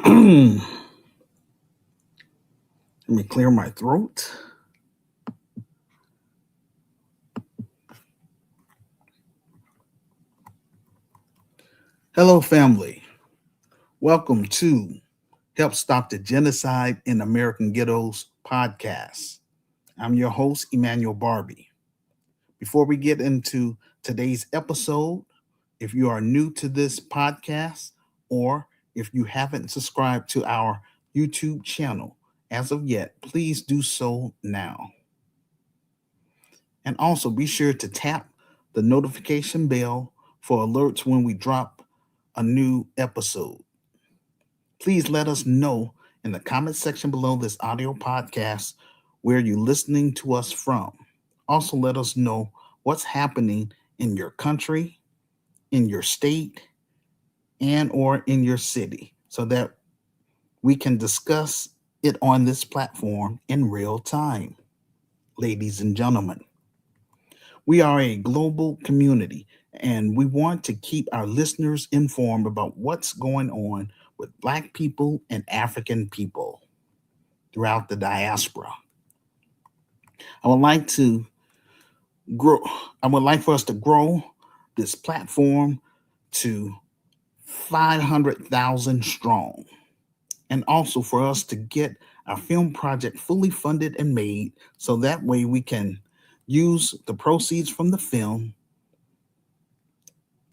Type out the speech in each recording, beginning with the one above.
Let me clear my throat. Hello, family. Welcome to Help Stop the Genocide in American Ghettos podcast. I'm your host, Emmanuel Barbie. Before we get into today's episode, if you are new to this podcast or if you haven't subscribed to our YouTube channel as of yet, please do so now. And also be sure to tap the notification bell for alerts when we drop a new episode. Please let us know in the comment section below this audio podcast where you're listening to us from. Also, let us know what's happening in your country, in your state, and or in your city so that we can discuss it on this platform in real time. Ladies and gentlemen, we are a global community and we want to keep our listeners informed about what's going on with Black people and African people throughout the diaspora. I would like to grow, I would like for us to grow this platform to 500,000 strong. And also for us to get our film project fully funded and made so that way we can use the proceeds from the film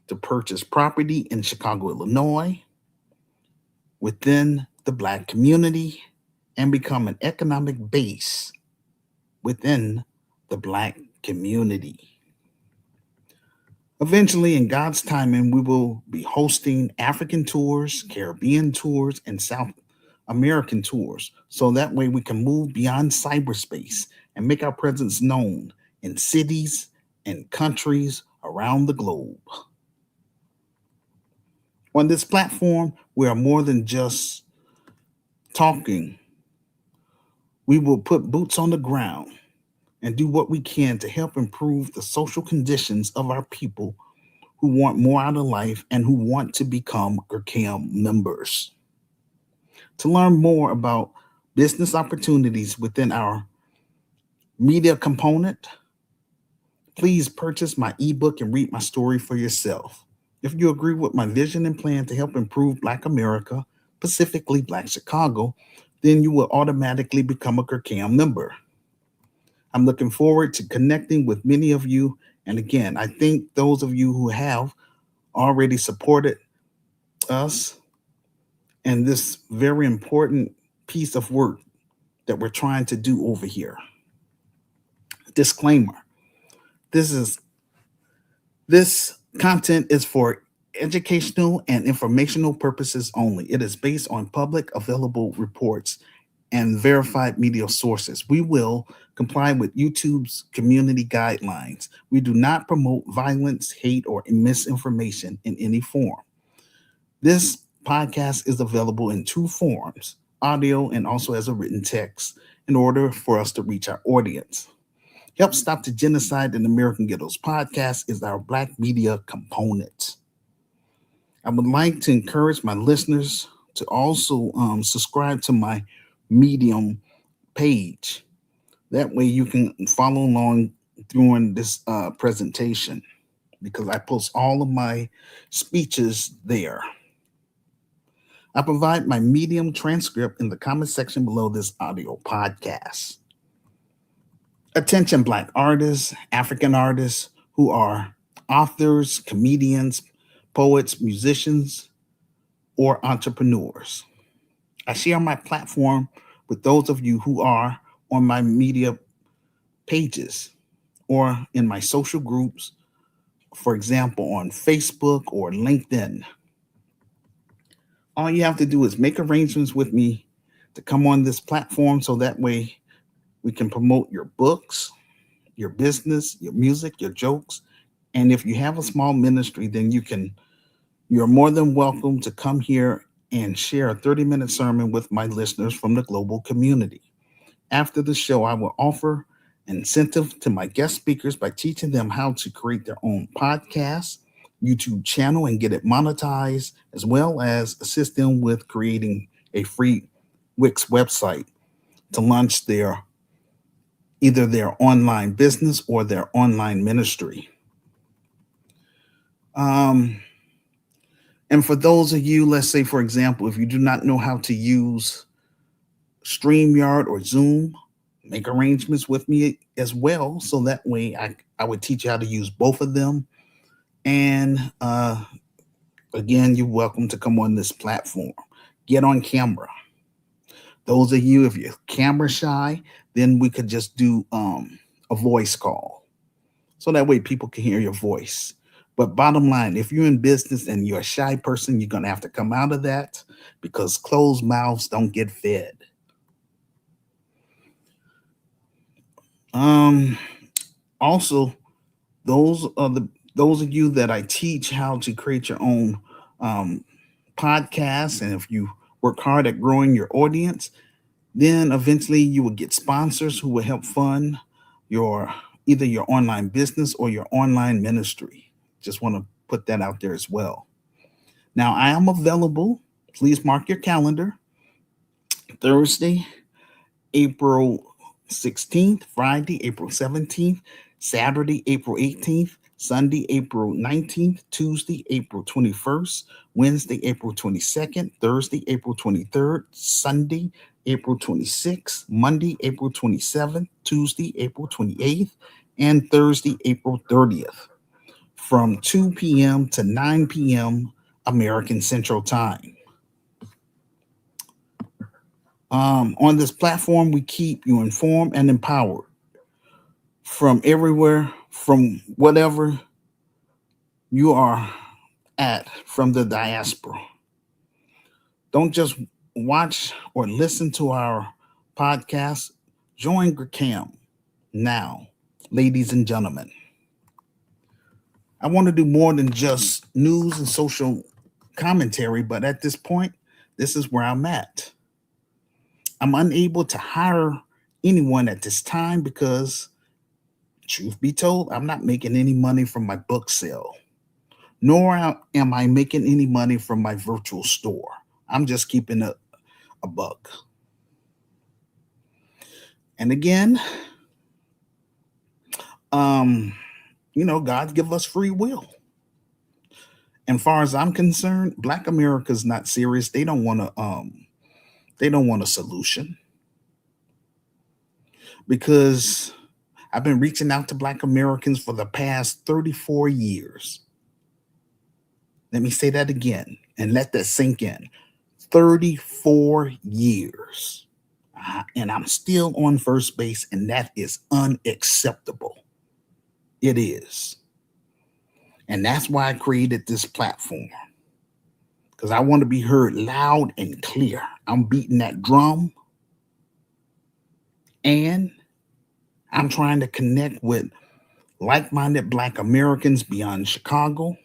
to purchase property in Chicago, Illinois, within the Black community, and become an economic base within the Black community. Eventually, in God's timing, we will be hosting African tours, Caribbean tours, and South American tours. So that way we can move beyond cyberspace and make our presence known in cities and countries around the globe. On this platform, we are more than just talking. We will put boots on the ground and do what we can to help improve the social conditions of our people who want more out of life and who want to become GERCAM members. To learn more about business opportunities within our media component, please purchase my ebook and read my story for yourself. If you agree with my vision and plan to help improve Black America, specifically Black Chicago, then you will automatically become a GERCAM member. I'm looking forward to connecting with many of you. And again, I thank those of you who have already supported us and this very important piece of work that we're trying to do over here. Disclaimer. This content is for educational and informational purposes only. It is based on public available reports and verified media sources. We will comply with YouTube's community guidelines. We do not promote violence, hate, or misinformation in any form. This podcast is available in two forms, audio and also as a written text, in order for us to reach our audience. Help Stop the Genocide in American Ghettos podcast is our Black media component. I would like to encourage my listeners to also subscribe to my Medium page. That way you can follow along during this presentation because I post all of my speeches there. I provide my Medium transcript in the comment section below this audio podcast. Attention Black artists, African artists who are authors, comedians, poets, musicians, or entrepreneurs. I share my platform with those of you who are on my media pages or in my social groups, for example, on Facebook or LinkedIn. All you have to do is make arrangements with me to come on this platform so that way we can promote your books, your business, your music, your jokes. And if you have a small ministry, then you're more than welcome to come here and share a 30-minute sermon with my listeners from the global community. After the show, I will offer incentive to my guest speakers by teaching them how to create their own podcast, YouTube channel, and get it monetized, as well as assist them with creating a free Wix website to launch either their online business or their online ministry. Um, and for those of you, let's say, for example, if you do not know how to use StreamYard or Zoom, make arrangements with me as well. So that way I would teach you how to use both of them. And again, you're welcome to come on this platform. Get on camera. Those of you, if you're camera shy, then we could just do a voice call. So that way people can hear your voice. But bottom line, if you're in business and you're a shy person, you're going to have to come out of that because closed mouths don't get fed. Also, those of you that I teach how to create your own podcast, and if you work hard at growing your audience, then eventually you will get sponsors who will help fund your either your online business or your online ministry. Just want to put that out there as well. Now, I am available. Please mark your calendar. Thursday, April 16th, Friday, April 17th, Saturday, April 18th, Sunday, April 19th, Tuesday, April 21st, Wednesday, April 22nd, Thursday, April 23rd, Sunday, April 26th, Monday, April 27th, Tuesday, April 28th, and Thursday, April 30th, from 2 p.m. to 9 p.m. American Central Time. On this platform, we keep you informed and empowered from everywhere, from whatever you are at, from the diaspora. Don't just watch or listen to our podcast. Join GRCAM now, ladies and gentlemen. I want to do more than just news and social commentary, but at this point, this is where I'm at. I'm unable to hire anyone at this time because, truth be told, I'm not making any money from my book sale, nor am I making any money from my virtual store. I'm just keeping a buck. And again, God give us free will. And far as I'm concerned, Black America's not serious. They don't want a solution, because I've been reaching out to Black Americans for the past 34 years. Let me say that again and let that sink in. 34 years. And I'm still on first base, and that is unacceptable. It is. And that's why I created this platform, because I want to be heard loud and clear. I'm beating that drum, and I'm trying to connect with like-minded Black Americans beyond Chicago,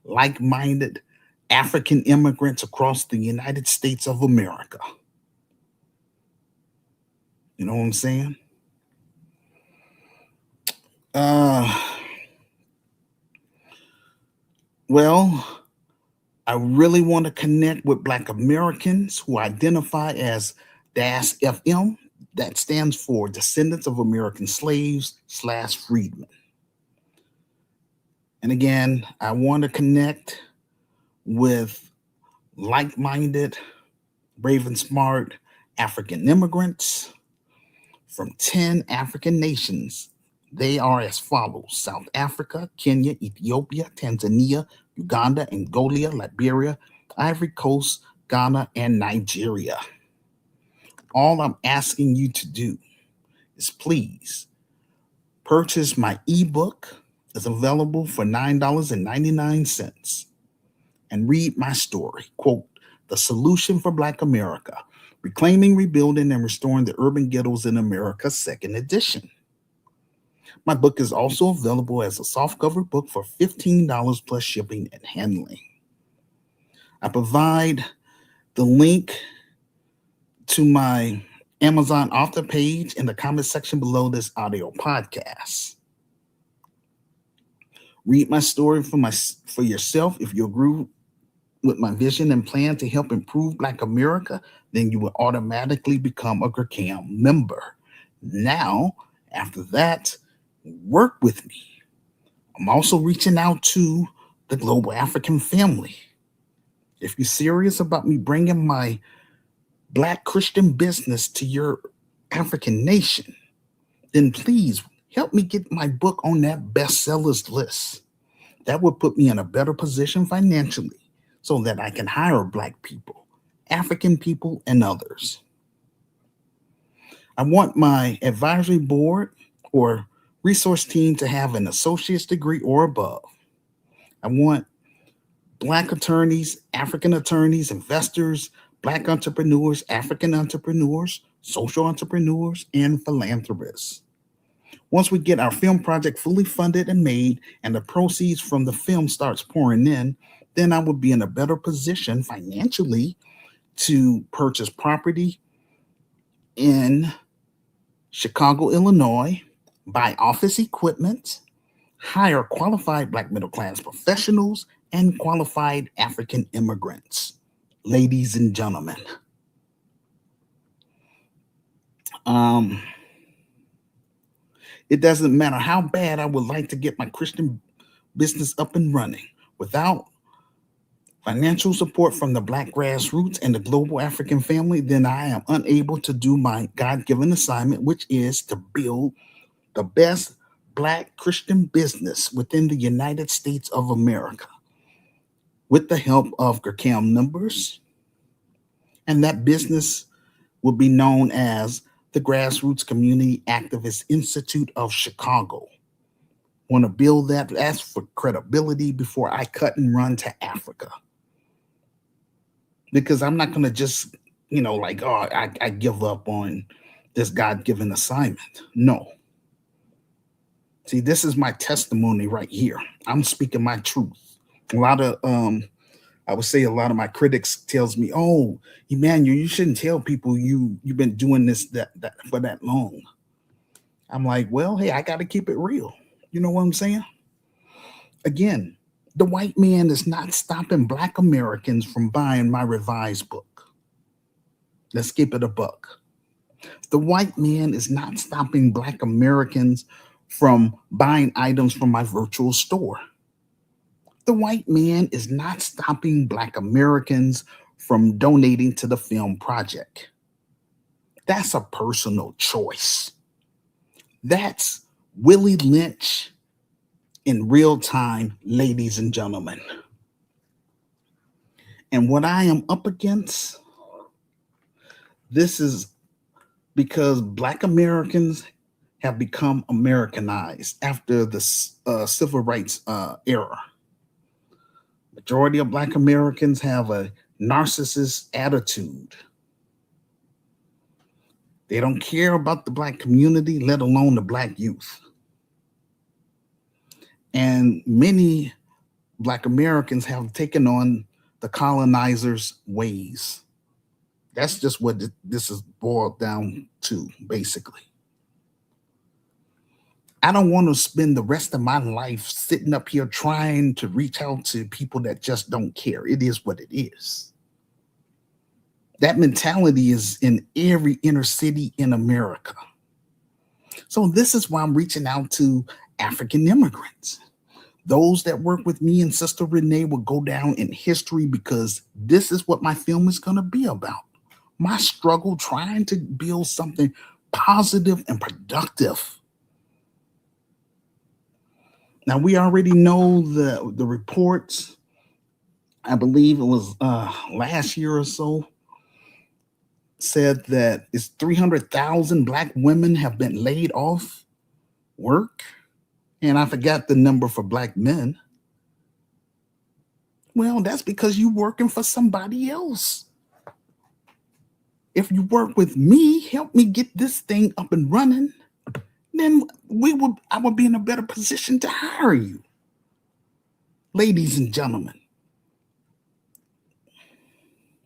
like-minded African immigrants across the United States of America. You know what I'm saying? Well, I really want to connect with Black Americans who identify as DAS-FM. That stands for Descendants of American Slaves / Freedmen. And again, I want to connect with like-minded, brave and smart African immigrants from 10 African nations. They are as follows: South Africa, Kenya, Ethiopia, Tanzania, Uganda, Angola, Liberia, Ivory Coast, Ghana, and Nigeria. All I'm asking you to do is please purchase my ebook. It's available for $9.99, and read my story. Quote, The Solution for Black America: Reclaiming, Rebuilding, and Restoring the Urban Ghettos in America, 2nd edition. My book is also available as a softcover book for $15 plus shipping and handling. I provide the link to my Amazon author page in the comment section below this audio podcast. Read my story for yourself if you with my vision and plan to help improve Black America, then you will automatically become a GRCAM member. Now, after that, work with me. I'm also reaching out to the global African family. If you're serious about me bringing my Black Christian business to your African nation, then please help me get my book on that bestsellers list. That would put me in a better position financially so that I can hire Black people, African people, and others. I want my advisory board or resource team to have an associate's degree or above. I want Black attorneys, African attorneys, investors, Black entrepreneurs, African entrepreneurs, social entrepreneurs, and philanthropists. Once we get our film project fully funded and made, and the proceeds from the film starts pouring in, then I will be in a better position financially to purchase property in Chicago, Illinois, buy office equipment, hire qualified Black middle class professionals, and qualified African immigrants. Ladies and gentlemen, um, it doesn't matter how bad I would like to get my Christian business up and running. Without financial support from the Black grassroots and the global African family, then I am unable to do my God given assignment, which is to build the best Black Christian business within the United States of America with the help of GRCAM members. And that business will be known as the Grassroots Community Activist Institute of Chicago. Want to build that? That's for credibility before I cut and run to Africa. Because I'm not going to just, like, oh, I give up on this God given assignment. No. See, this is my testimony right here. I'm speaking my truth. A lot of, I would say a lot of my critics tells me, oh, Emmanuel, you shouldn't tell people you've been doing this that for that long. I'm like, well, hey, I got to keep it real. You know what I'm saying? Again, the white man is not stopping Black Americans from buying my revised book. Let's keep it a buck. The white man is not stopping Black Americans from buying items from my virtual store. The white man is not stopping Black Americans from donating to the film project. That's a personal choice. That's Willie Lynch in real time, ladies and gentlemen. And what I am up against, this is because Black Americans have become Americanized after the civil rights era. Majority of Black Americans have a narcissist attitude. They don't care about the Black community, let alone the Black youth. And many Black Americans have taken on the colonizers' ways. That's just what this is boiled down to, basically. I don't want to spend the rest of my life sitting up here trying to reach out to people that just don't care. It is what it is. That mentality is in every inner city in America. So this is why I'm reaching out to African immigrants. Those that work with me and Sister Renee will go down in history because this is what my film is going to be about. My struggle trying to build something positive and productive. Now, we already know the reports. I believe it was last year or so, said that it's 300,000 Black women have been laid off work. And I forgot the number for Black men. Well, that's because you're working for somebody else. If you work with me, help me get this thing up and running, then I would be in a better position to hire you. Ladies and gentlemen,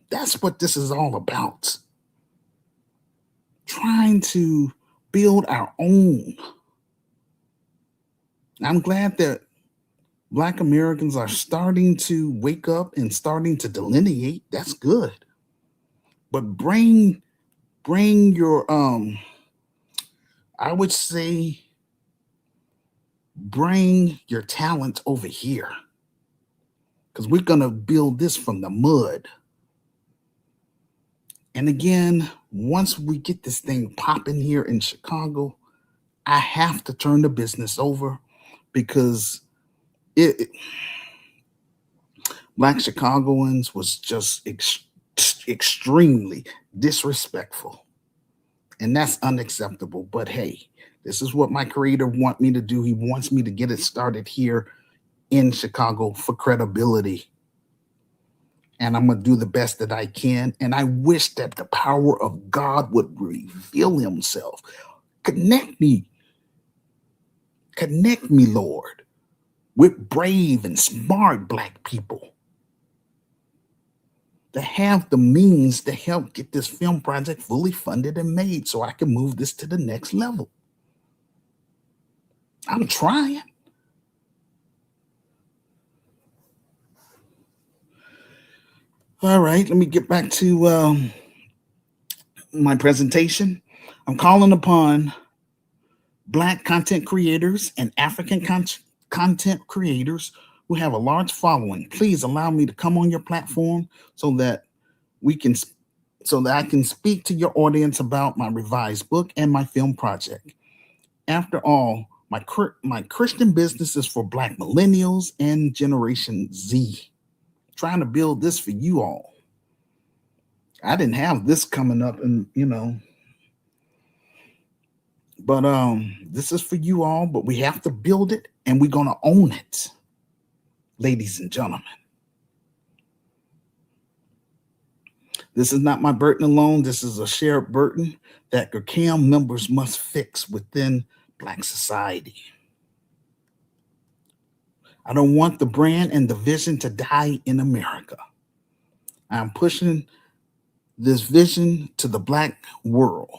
that's what this is all about. Trying to build our own. I'm glad that Black Americans are starting to wake up and starting to delineate. That's good. But bring your I would say bring your talent over here, because we're going to build this from the mud. And again, once we get this thing popping here in Chicago, I have to turn the business over because it Black Chicagoans was just extremely disrespectful, and that's unacceptable. But hey, this is what my creator want me to do. He wants me to get it started here in Chicago for credibility, and I'm going to do the best that I can. And I wish that the power of God would reveal himself. Connect me, Lord, with brave and smart Black people that have the means to help get this film project fully funded and made so I can move this to the next level. I'm trying. All right, let me get back to my presentation. I'm calling upon Black content creators and African content creators who have a large following. Please allow me to come on your platform so that we can so that I can speak to your audience about my revised book and my film project. After all, my Christian business is for Black millennials and Generation Z. Trying to build this for you all. I didn't have this coming up, and but this is for you all. But we have to build it, and we're gonna own it, ladies and gentlemen. This is not my burden alone. This is a shared burden that GCAM members must fix within Black society. I don't want the brand and the vision to die in America. I'm pushing this vision to the Black world.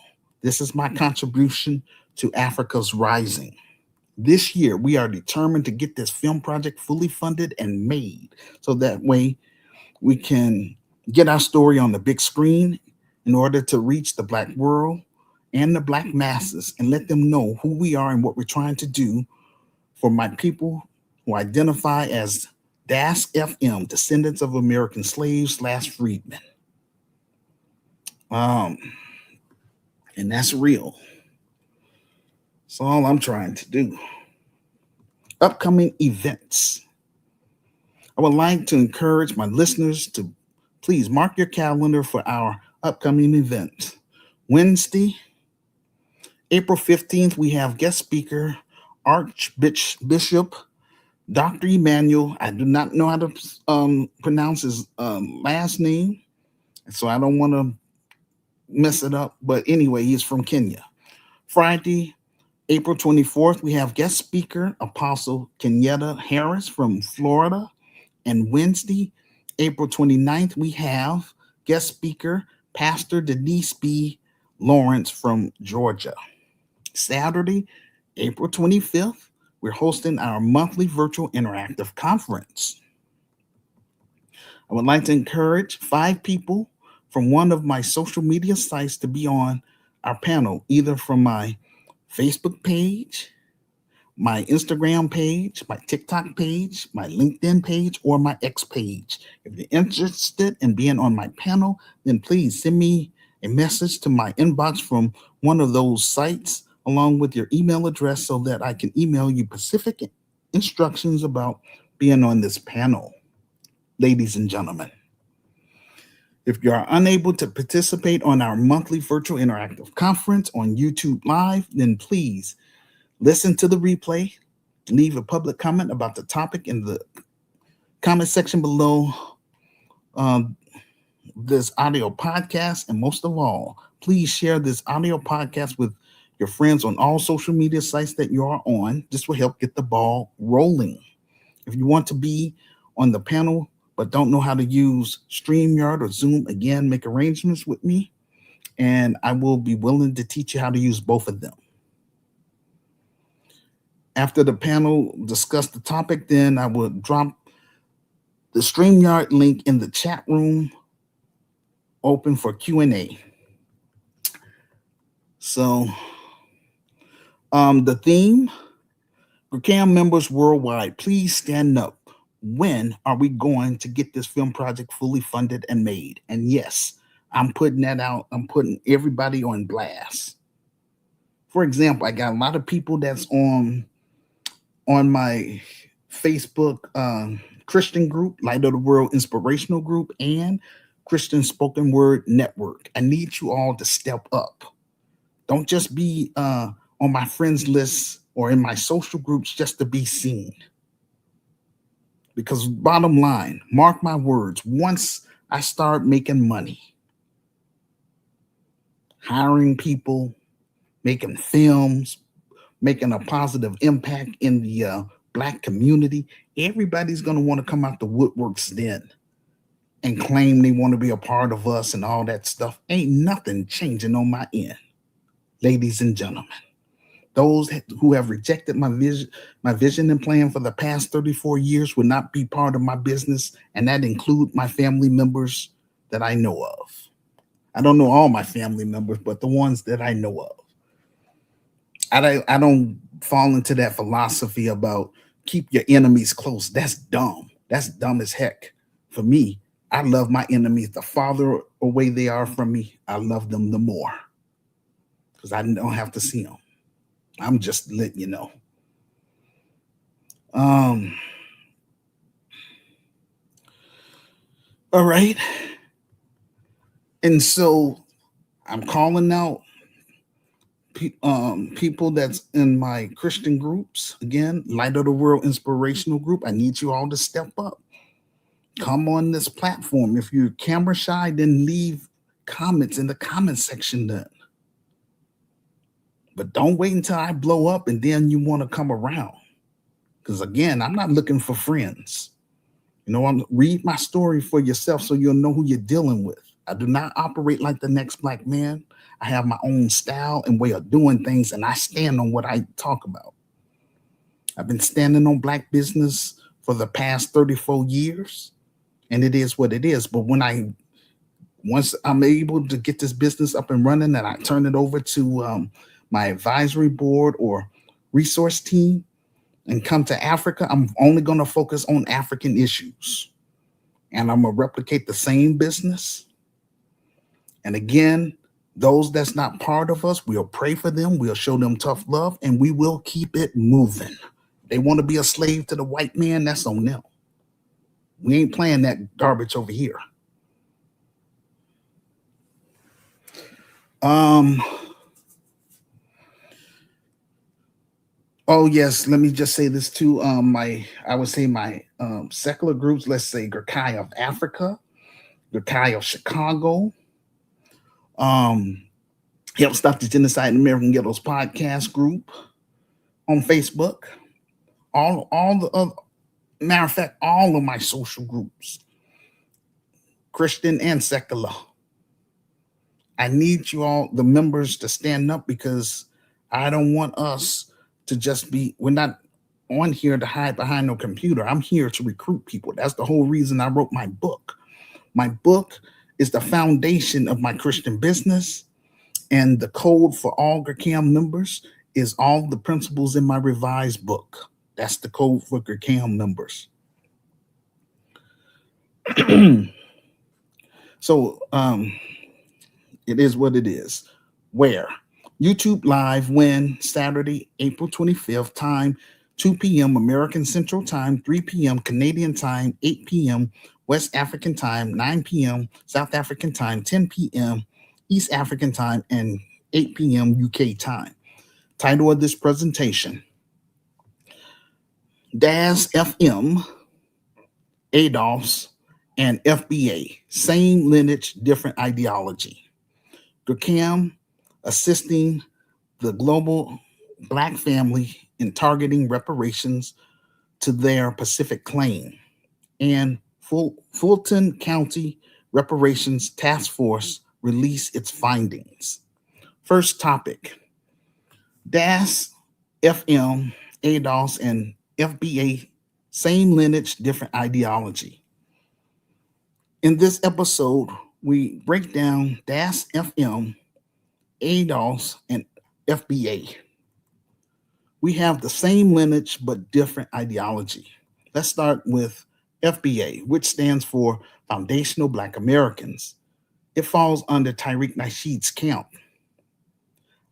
This is my contribution to Africa's rising. This year, we are determined to get this film project fully funded and made so that way we can get our story on the big screen in order to reach the Black world and the Black masses and let them know who we are and what we're trying to do for my people who identify as DAS FM, descendants of American slaves / freedmen. And that's real. That's all I'm trying to do. Upcoming events. I would like to encourage my listeners to please mark your calendar for our upcoming event. Wednesday, April 15th, we have guest speaker Archbishop Dr. Emmanuel. I do not know how to pronounce his last name, so I don't want to mess it up. But anyway, he's from Kenya. Friday, April 24th, we have guest speaker Apostle Kenyatta Harris from Florida. And Wednesday, April 29th, we have guest speaker Pastor Denise B. Lawrence from Georgia. Saturday, April 25th, we're hosting our monthly virtual interactive conference. I would like to encourage 5 people from one of my social media sites to be on our panel, either from my Facebook page, my Instagram page, my TikTok page, my LinkedIn page, or my X page. If you're interested in being on my panel, then please send me a message to my inbox from one of those sites along with your email address so that I can email you specific instructions about being on this panel. Ladies and gentlemen, if you are unable to participate on our monthly virtual interactive conference on YouTube Live, then please listen to the replay, leave a public comment about the topic in the comment section below this audio podcast. And most of all, please share this audio podcast with your friends on all social media sites that you are on. This will help get the ball rolling. If you want to be on the panel but don't know how to use StreamYard or Zoom, again, make arrangements with me, and I will be willing to teach you how to use both of them. After the panel discussed the topic, then I will drop the StreamYard link in the chat room open for Q&A. So the theme, CAM members worldwide, please stand up. When are we going to get this film project fully funded and made? And yes, I'm putting that out. I'm putting everybody on blast. For example, I got a lot of people that's on my Facebook Christian group, Light of the World Inspirational Group, and Christian Spoken Word Network. I need you all to step up. Don't just be on my friends list or in my social groups just to be seen. Because bottom line, mark my words, once I start making money, hiring people, making films, making a positive impact in the Black community, everybody's going to want to come out the woodworks then and claim they want to be a part of us and all that stuff. Ain't nothing changing on my end, ladies and gentlemen. Those who have rejected my vision and plan for the past 34 years will not be part of my business, and that include my family members that I know of. I don't know all my family members, but the ones that I know of. I don't fall into that philosophy about keep your enemies close. That's dumb. That's dumb as heck. For me, I love my enemies. The farther away they are from me, I love them the more because I don't have to see them. I'm just letting you know. All right. And so I'm calling out people that's in my Christian groups. Again, Light of the World Inspirational Group. I need you all to step up. Come on this platform. If you're camera shy, then leave comments in the comment section then. But don't wait until I blow up and then you want to come around. Because again, I'm not looking for friends. Read my story for yourself so you'll know who you're dealing with. I do not operate like the next black man. I have my own style and way of doing things, and I stand on what I talk about. I've been standing on Black business for the past 34 years, and it is what it is. But once I'm able to get this business up and running and I turn it over to my advisory board or resource team and come to Africa, I'm only going to focus on African issues. And I'm going to replicate the same business. And again, those that's not part of us, we'll pray for them, we'll show them tough love, and we will keep it moving. They want to be a slave to the white man, that's on them. We ain't playing that garbage over here. Oh yes, let me just say this too. My secular groups, let's say Gurkai of Africa, Gurkai of Chicago, Help Stop the Genocide in American Ghettos podcast group on Facebook. All the other, matter of fact, all of my social groups, Christian and secular. I need you all, the members, to stand up because I don't want us to just we're not on here to hide behind no computer. I'm here to recruit people. That's the whole reason I wrote my book. My book is the foundation of my Christian business, and the code for all GERCAM members is all the principles in my revised book. That's the code for GERCAM members. So it is what it is. Where? YouTube Live when Saturday, April 25th, time 2 p.m. American Central Time, 3 p.m. Canadian Time, 8 p.m. West African Time, 9 p.m. South African Time, 10 p.m. East African Time, and 8 p.m. UK Time. Title of this presentation, ADOS, FM, ADOS, and FBA. Same lineage, different ideology. GERCAM assisting the global Black family in targeting reparations to their Pacific claim. And Fulton County Reparations Task Force released its findings. First topic, ADOS, FM, ADOS, and FBA, same lineage, different ideology. In this episode, we break down DAS FM, ADOS, and FBA. We have the same lineage but different ideology. Let's start with FBA, which stands for Foundational Black Americans. It falls under Tariq Nasheed's camp.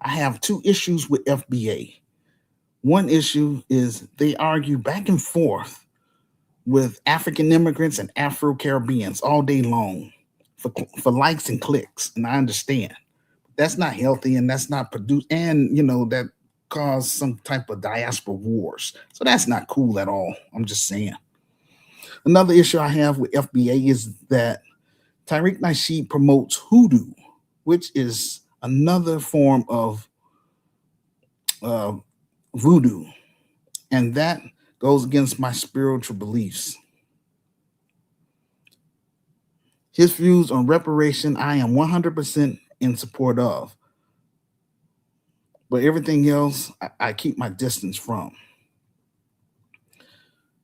I have two issues with FBA. One issue is they argue back and forth with African immigrants and Afro Caribbeans all day long for likes and clicks. And I understand that's not healthy and that's not produced. And, that caused some type of diaspora wars. So that's not cool at all. I'm just saying. Another issue I have with FBA is that Tariq Nasheed promotes hoodoo, which is another form of voodoo. And that goes against my spiritual beliefs. His views on reparation, I am 100% in support of. But everything else, I keep my distance from.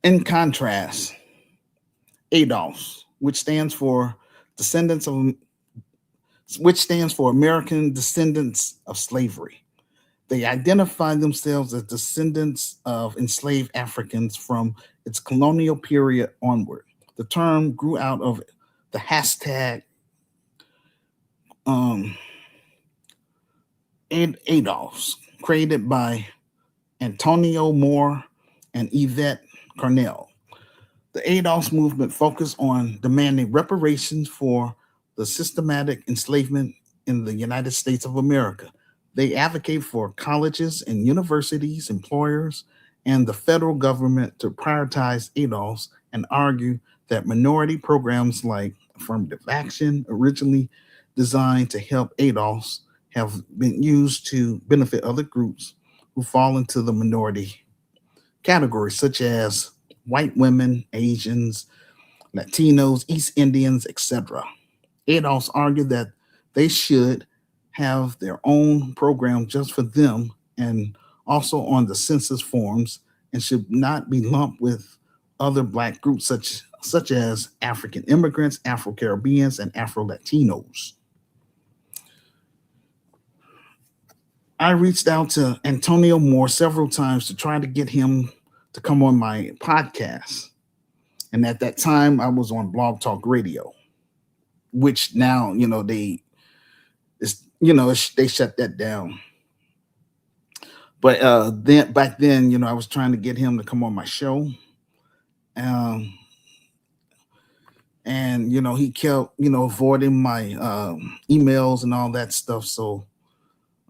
In contrast, ADOS, which stands for American Descendants of Slavery. They identify themselves as descendants of enslaved Africans from its colonial period onward. The term grew out of the hashtag ADOS, created by Antonio Moore and Yvette Carnell. The ADOS movement focused on demanding reparations for the systematic enslavement in the United States of America. They advocate for colleges and universities, employers, and the federal government to prioritize ADOS and argue that minority programs like affirmative action, originally designed to help ADOS, have been used to benefit other groups who fall into the minority categories, such as white women, Asians, Latinos, East Indians, etc. ADOS argued that they should have their own program just for them and also on the census forms and should not be lumped with other Black groups such as African immigrants, Afro Caribbeans, and Afro Latinos. I reached out to Antonio Moore several times to try to get him to come on my podcast. And at that time, I was on Blog Talk Radio, which now, they shut that down. But then back then, I was trying to get him to come on my show. And he kept, avoiding my emails and all that stuff. So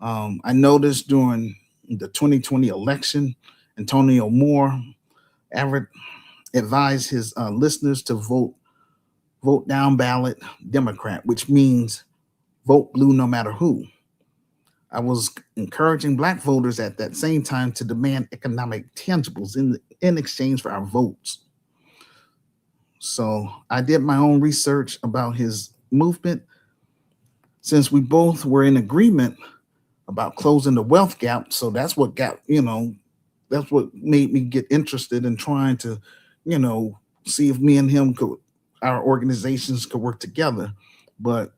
I noticed during the 2020 election, Antonio Moore advised his listeners to vote down ballot Democrat, which means vote blue no matter who. I was encouraging Black voters at that same time to demand economic tangibles in exchange for our votes. So I did my own research about his movement. Since we both were in agreement about closing the wealth gap, so that's what that's what made me get interested in trying to, see if me and him our organizations could work together. But,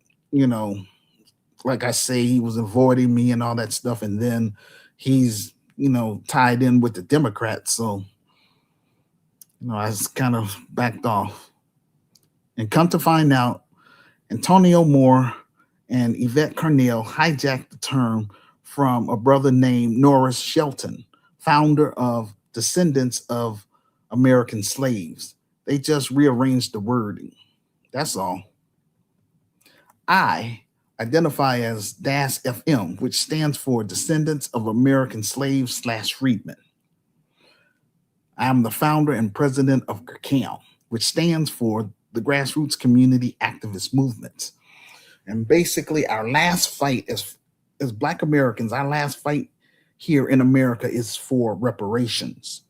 like I say, he was avoiding me and all that stuff. And then he's, tied in with the Democrats. So, I just kind of backed off. And come to find out, Antonio Moore and Yvette Carnell hijacked the term from a brother named Norris Shelton, founder of Descendants of American Slaves. They just rearranged the wording. That's all. I identify as DAS FM, which stands for Descendants of American Slaves / Freedmen. I am the founder and president of GCAM, which stands for the Grassroots Community Activist Movements. And basically, our last fight as Black Americans, our last fight here in America is for reparations.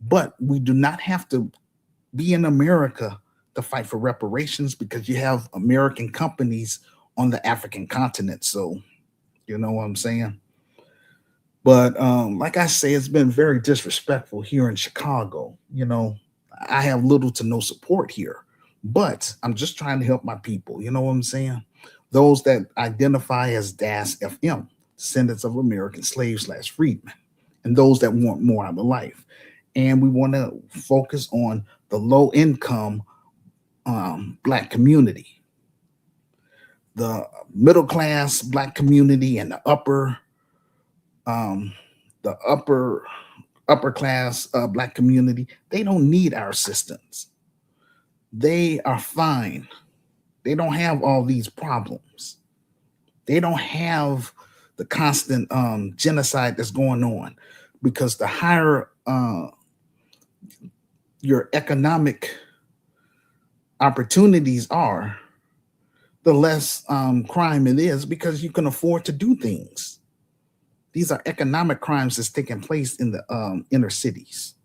But we do not have to be in America to fight for reparations because you have American companies on the African continent. So, you know what I'm saying? But like I say, it's been very disrespectful here in Chicago. I have little to no support here, but I'm just trying to help my people. You know what I'm saying? Those that identify as DAS FM, descendants of American slaves slash freedmen, and those that want more out of life. And we want to focus on the low income Black community, the middle class Black community, and um, the upper class Black community. They don't need our assistance. They are fine. They don't have all these problems. They don't have the constant genocide that's going on, because the higher your economic opportunities are, the less crime it is, because you can afford to do things. These are economic crimes that's taking place in the inner cities.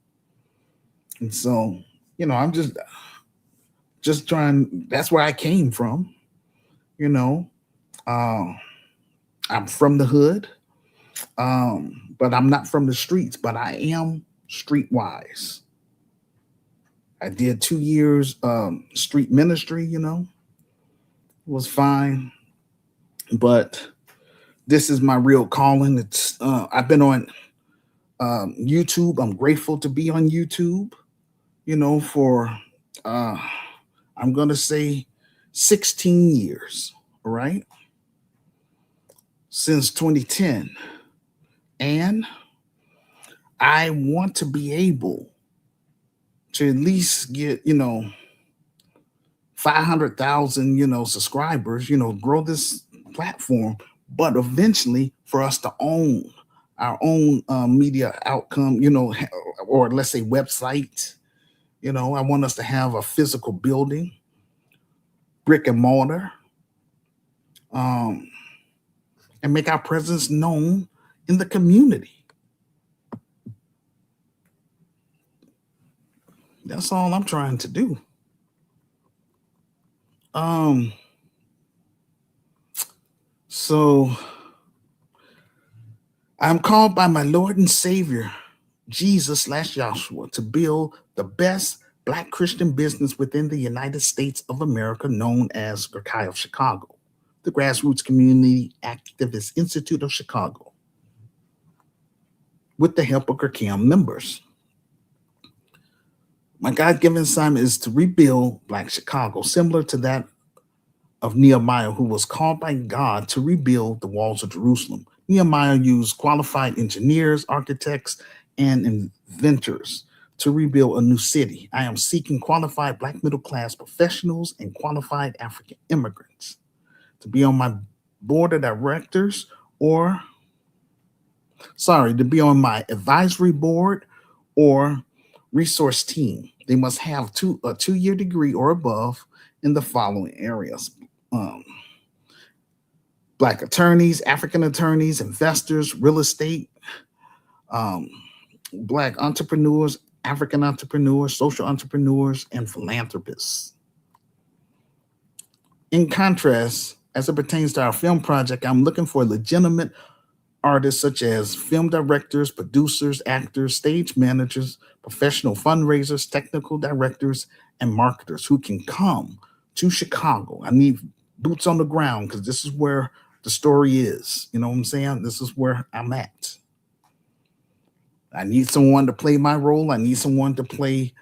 And so, I'm just trying. That's where I came from. You know, uh, I'm from the hood, but I'm not from the streets. But I am streetwise. I did 2 years street ministry. It was fine, but this is my real calling. It's I've been on YouTube. I'm grateful to be on YouTube. For uh, I'm gonna say 16 years. All right, since 2010, and I want to be able to at least get 500,000 subscribers. Grow this platform, but eventually for us to own our own media outcome. Or let's say website. I want us to have a physical building, brick and mortar, um, and make our presence known in the community. That's all I'm trying to do. Um, so I'm called by my Lord and Savior, Jesus slash Joshua, to build the best Black Christian business within the United States of America, known as Gurkai of Chicago, the Grassroots Community Activist Institute of Chicago, with the help of Gurkai members. My God-given assignment is to rebuild Black Chicago, similar to that of Nehemiah, who was called by God to rebuild the walls of Jerusalem. Nehemiah used qualified engineers, architects, and inventors to rebuild a new city. I am seeking qualified Black middle class professionals and qualified African immigrants to be on my board of directors, or, to be on my advisory board or resource team. They must have a 2-year degree or above in the following areas: um, Black attorneys, African attorneys, investors, real estate, um, Black entrepreneurs, African entrepreneurs, social entrepreneurs, and philanthropists. In contrast, as it pertains to our film project, I'm looking for legitimate artists such as film directors, producers, actors, stage managers, professional fundraisers, technical directors, and marketers who can come to Chicago. I need boots on the ground, because this is where the story is. You know what I'm saying? This is where I'm at. I need someone to play my role. I need someone to play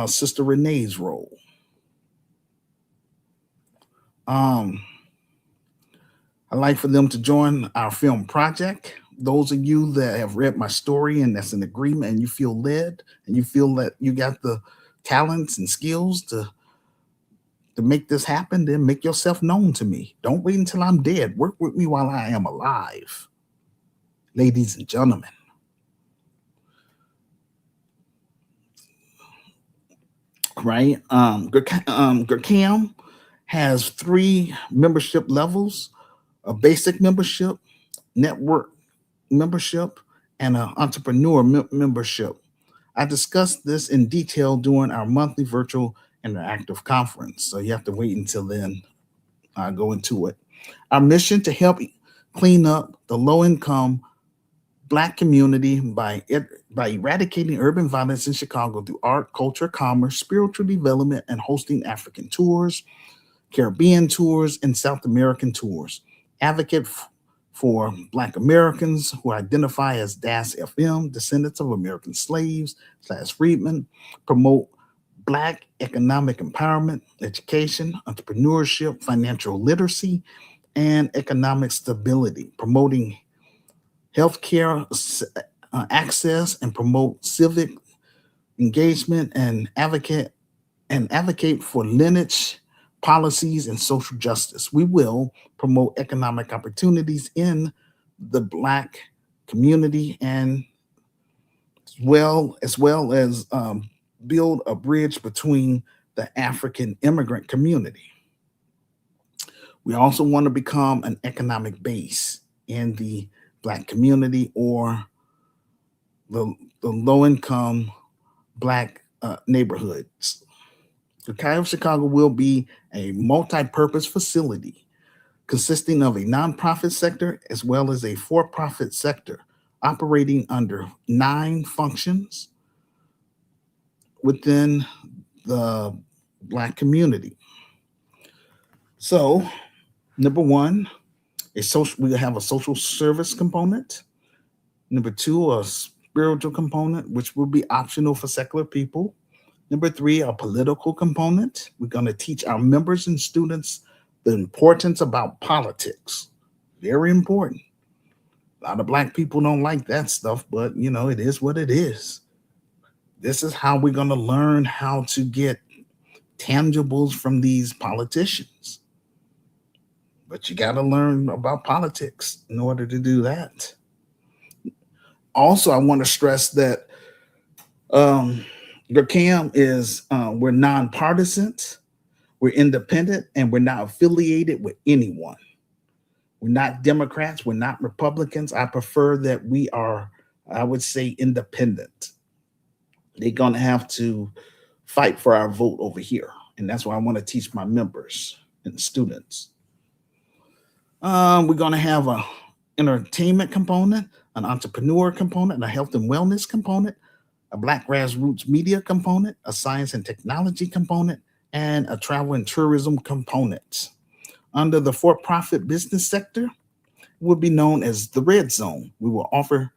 Sister Renee's role. Um, I'd like for them to join our film project. Those of you that have read my story and that's in agreement, and you feel led, and you feel that you got the talents and skills to make this happen, then make yourself known to me. Don't wait until I'm dead. Work with me while I am alive, ladies and gentlemen. Right? Gurkam has 3 membership levels: a basic membership, network membership, and an entrepreneur membership. I discussed this in detail during our monthly virtual interactive conference, so you have to wait until then. I go into it. Our mission: to help clean up the low income Black community by eradicating urban violence in Chicago through art, culture, commerce, spiritual development, and hosting African tours, Caribbean tours, and South American tours. Advocate for Black Americans who identify as DAS FM, descendants of American slaves slash freedmen. Promote Black economic empowerment, education, entrepreneurship, financial literacy, and economic stability. Promoting healthcare access and promote civic engagement and advocate for lineage policies and social justice. We will promote economic opportunities in the Black community and as well as build a bridge between the African immigrant community. We also want to become an economic base in the Black community or the low income Black neighborhoods. The Chi of Chicago will be a multi purpose facility consisting of a nonprofit sector as well as a for profit sector operating under 9 functions within the Black community. So, number one, we have a social service component. Number two, a spiritual component, which will be optional for secular people. Number three, a political component. We're going to teach our members and students the importance about politics. Very important. A lot of Black people don't like that stuff, but it is what it is. This is how we're going to learn how to get tangibles from these politicians. But you got to learn about politics in order to do that. Also, I want to stress that your CAM is we're nonpartisan, we're independent, and we're not affiliated with anyone. We're not Democrats, we're not Republicans. I prefer that we are, I would say, independent. They're going to have to fight for our vote over here. And that's what I want to teach my members and students. We're going to have a entertainment component, an entrepreneur component, a health and wellness component, a Black grassroots media component, a science and technology component, and a travel and tourism component. Under the for-profit business sector, will be known as the Red Zone. We will offer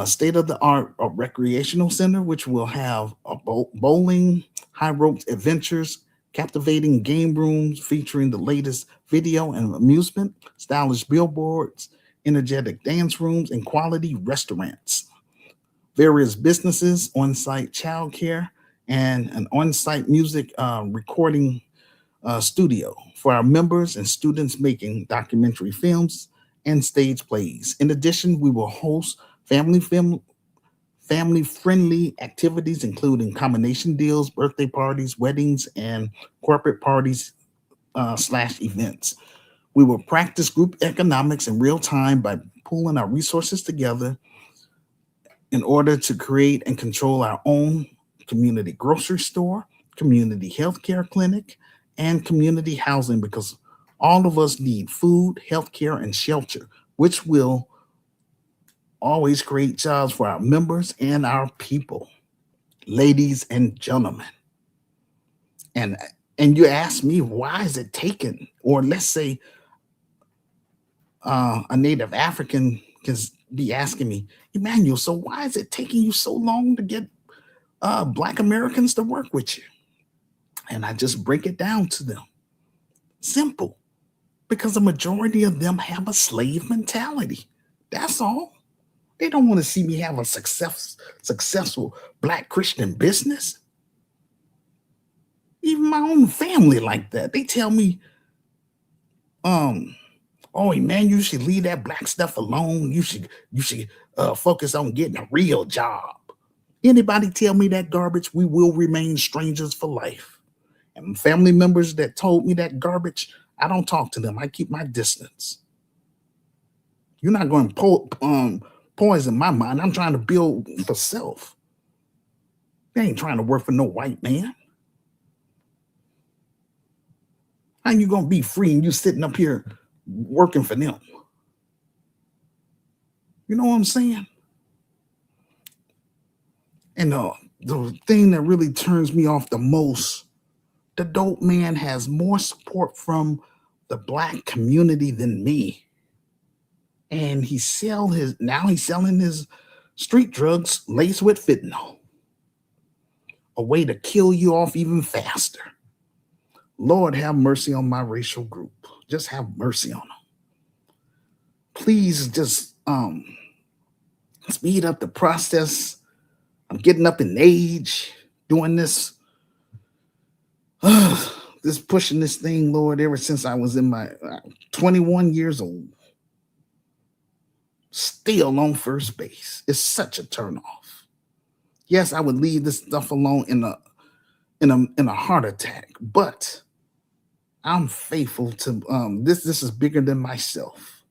state-of-the-art recreational center, which will have a bowling, high ropes adventures, captivating game rooms featuring the latest video and amusement, stylish billboards, energetic dance rooms, and quality restaurants. Various businesses, on-site childcare, and an on-site music recording studio for our members and students making documentary films and stage plays. In addition, we will host family-friendly activities, including combination deals, birthday parties, weddings, and corporate parties slash events. We will practice group economics in real time by pooling our resources together in order to create and control our own community grocery store, community healthcare clinic, and community housing, because all of us need food, healthcare, and shelter, which will always create jobs for our members and our people. Ladies and gentlemen, and you ask me, why is it taken? Or let's say a Native African can be asking me, Emmanuel, so why is it taking you so long to get Black Americans to work with you? And I just break it down to them. Simple. Because the majority of them have a slave mentality. That's all. They don't want to see me have a successful Black Christian business. Even my own family like that. They tell me, oh man, you should leave that Black stuff alone. You should focus on getting a real job. Anybody tell me that garbage, we will remain strangers for life. And family members that told me that garbage, I don't talk to them. I keep my distance. You're not going to poison my mind. I'm trying to build for self. They ain't trying to work for no white man. How you going to be free and you sitting up here working for them? You know what I'm saying? And the thing that really turns me off the most, the dope man has more support from the black community than me. And he's selling his street drugs laced with fentanyl, a way to kill you off even faster. Lord have mercy on my racial group. Just have mercy on them. Please just speed up the process. I'm getting up in age doing this. This pushing this thing, Lord, ever since I was in my 21 years old. Still on first base. It's such a turnoff. Yes, I would leave this stuff alone in a heart attack, but I'm faithful to this. This is bigger than myself,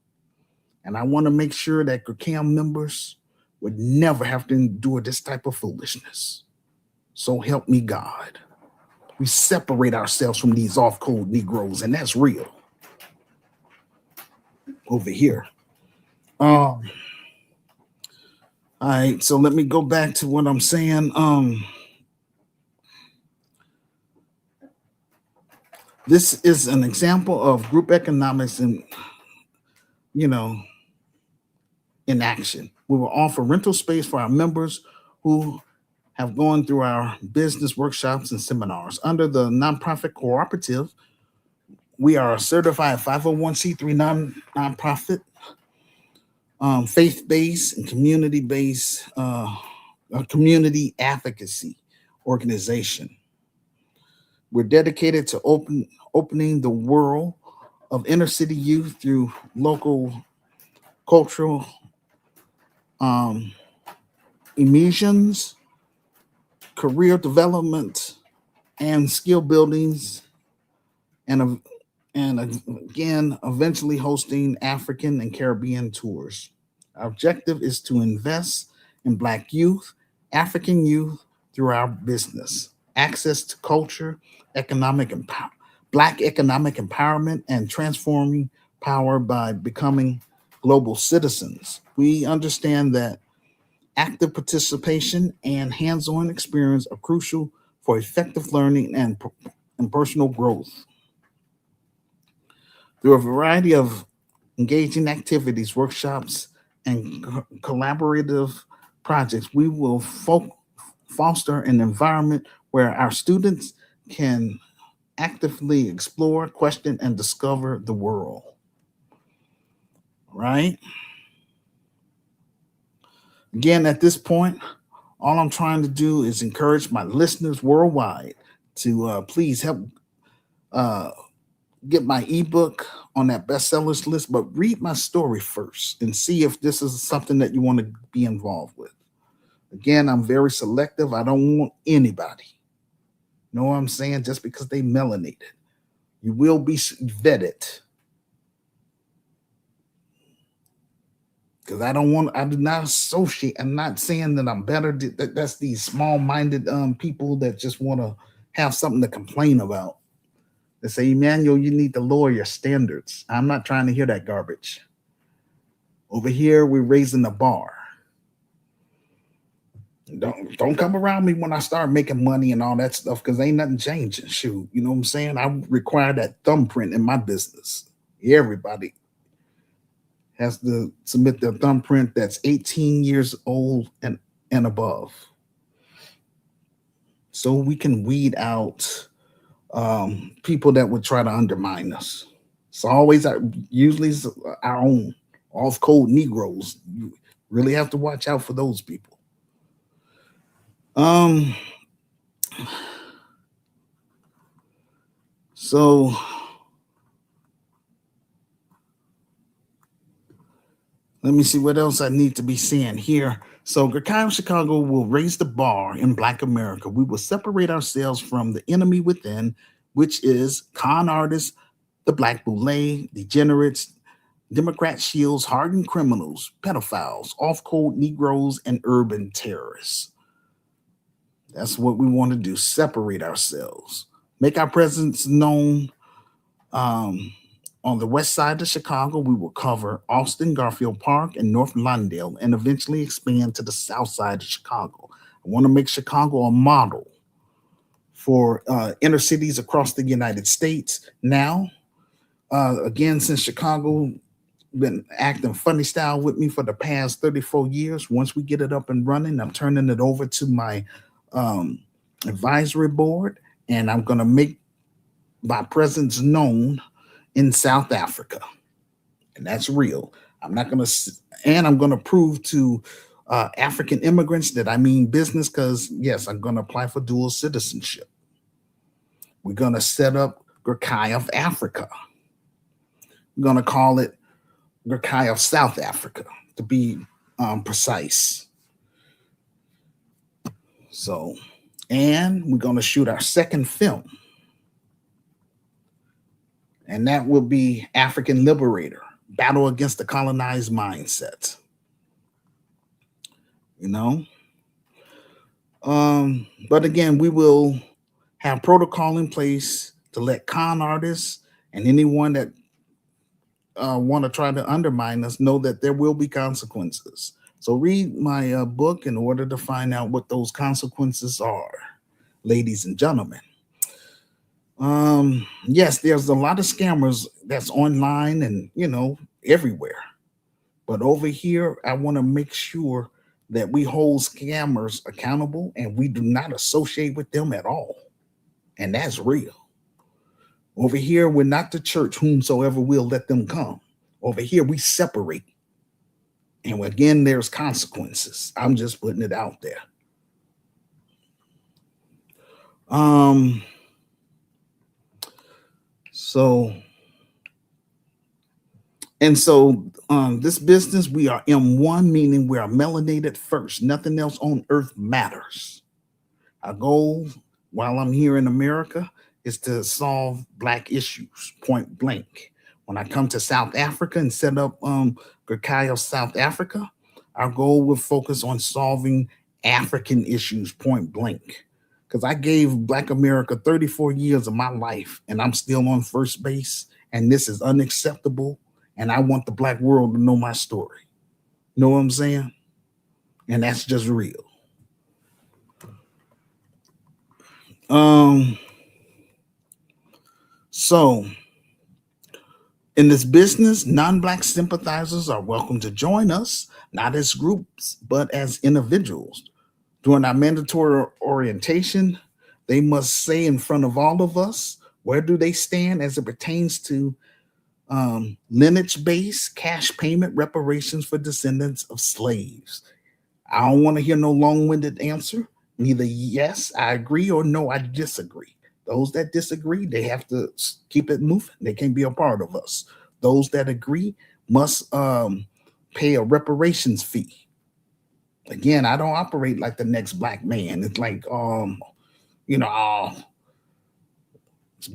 and I want to make sure that CAM members would never have to endure this type of foolishness. So help me God. We separate ourselves from these off-code Negroes, and that's real. Over here. All right, so let me go back to what I'm saying. This is an example of group economics in in action. We will offer rental space for our members who have gone through our business workshops and seminars. Under the nonprofit cooperative, we are a certified 501c3 nonprofit, faith-based and community-based community advocacy organization. We're dedicated to opening the world of inner city youth through local cultural immersions, career development, and skill buildings, and again, eventually hosting African and Caribbean tours. Our objective is to invest in Black youth, African youth through our business, access to culture, Black economic empowerment, and transforming power by becoming global citizens. We understand that active participation and hands-on experience are crucial for effective learning and personal growth. Through a variety of engaging activities, workshops, and collaborative projects, we will foster an environment where our students can actively explore, question, and discover the world. Right? Again, at this point, all I'm trying to do is encourage my listeners worldwide to please help get my ebook on that bestsellers list, but read my story first and see if this is something that you want to be involved with. Again, I'm very selective. I don't want anybody. You know what I'm saying? Just because they melanated. You will be vetted. Because I do not associate. I'm not saying that I'm better. That's these small-minded people that just want to have something to complain about. They say, Emmanuel, you need to lower your standards. I'm not trying to hear that garbage. Over here, we're raising the bar. Don't come around me when I start making money and all that stuff, because ain't nothing changing. Shoot, you know what I'm saying? I require that thumbprint in my business. Everybody has to submit their thumbprint that's 18 years old and above. So we can weed out people that would try to undermine us. It's always usually our own off-code Negroes. You really have to watch out for those people. So let me see what else I need to be saying here. So Gurkha Chicago will raise the bar in Black America. We will separate ourselves from the enemy within, which is con artists, the Black boule, degenerates, Democrat shields, hardened criminals, pedophiles, off-code Negroes, and urban terrorists. That's what we want to do, separate ourselves. Make our presence known on On the west side of Chicago, we will cover Austin, Garfield Park, and North Lawndale, and eventually expand to the south side of Chicago. I want to make Chicago a model for inner cities across the United States. Now, again, since Chicago been acting funny style with me for the past 34 years, once we get it up and running, I'm turning it over to my um, advisory board, and I'm going to make my presence known in South Africa. And that's real. I'm not going to, and I'm going to prove to African immigrants that I mean business because, yes, I'm going to apply for dual citizenship. We're going to set up Gurkai of Africa. We're going to call it Gurkai of South Africa to be precise. So, and we're going to shoot our second film. And that will be African Liberator, Battle Against the Colonized Mindset. You know? But again, we will have protocol in place to let con artists and anyone that want to try to undermine us know that there will be consequences. So read my book in order to find out what those consequences are, ladies and gentlemen. Yes, there's a lot of scammers that's online and, everywhere. But over here, I want to make sure that we hold scammers accountable and we do not associate with them at all. And that's real. Over here, we're not the church, whomsoever will let them come. Over here, we separate. And again, there's consequences. I'm just putting it out there. So this business, we are M1, meaning we are melanated first. Nothing else on earth matters. Our goal while I'm here in America is to solve Black issues, point blank. When I come to South Africa and set up Gurkai of South Africa, our goal will focus on solving African issues, point blank. Because I gave Black America 34 years of my life and I'm still on first base, and this is unacceptable. And I want the Black world to know my story. Know what I'm saying? And that's just real. So in this business, non-Black sympathizers are welcome to join us, not as groups, but as individuals. During our mandatory orientation, they must say in front of all of us, where do they stand as it pertains to lineage-based cash payment reparations for descendants of slaves. I don't want to hear no long-winded answer. Neither yes, I agree, or no, I disagree. Those that disagree, they have to keep it moving. They can't be a part of us. Those that agree must pay a reparations fee. Again, I don't operate like the next Black man. It's like,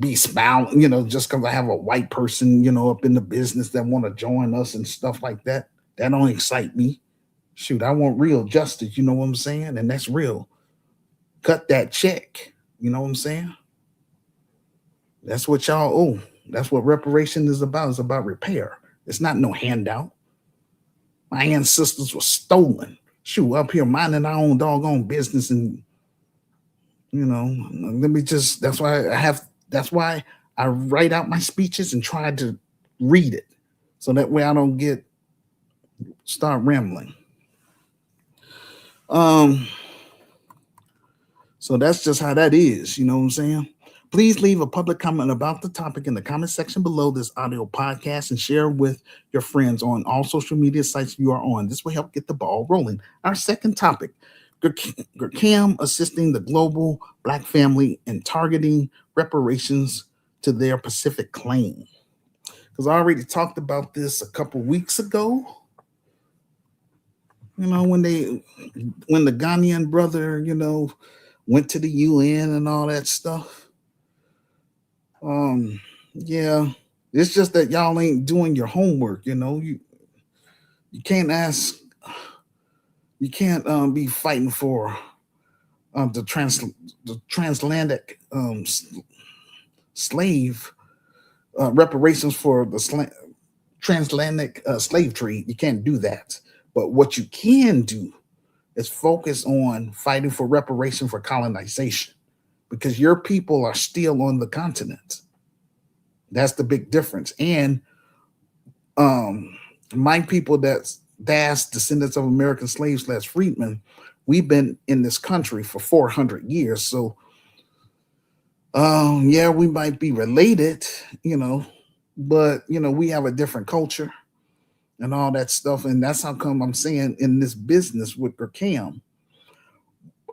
be smiling, just because I have a white person, up in the business that want to join us and stuff like that. That don't excite me. Shoot, I want real justice, you know what I'm saying? And that's real. Cut that check, you know what I'm saying? That's what y'all owe. That's what reparation is about. It's about repair. It's not no handout. My ancestors were stolen. Shoot, up here minding our own doggone business, and that's why I write out my speeches and try to read it, so that way I don't start rambling. So that's just how that is, you know what I'm saying? Please leave a public comment about the topic in the comment section below this audio podcast and share with your friends on all social media sites you are on. This will help get the ball rolling. Our second topic, Gurkam assisting the global Black family in targeting reparations to their Pacific claim. Because I already talked about this a couple weeks ago. When the Ghanaian brother, went to the UN and all that stuff. Yeah, it's just that y'all ain't doing your homework. You can't be fighting for the transatlantic slave reparations for the transatlantic slave trade. You can't do that. But what you can do is focus on fighting for reparation for colonization, because your people are still on the continent. That's the big difference. And um, my people, that's descendants of American slaves / freedmen, we've been in this country for 400 years. So, yeah, we might be related, but we have a different culture and all that stuff. And that's how come I'm saying in this business with Cam,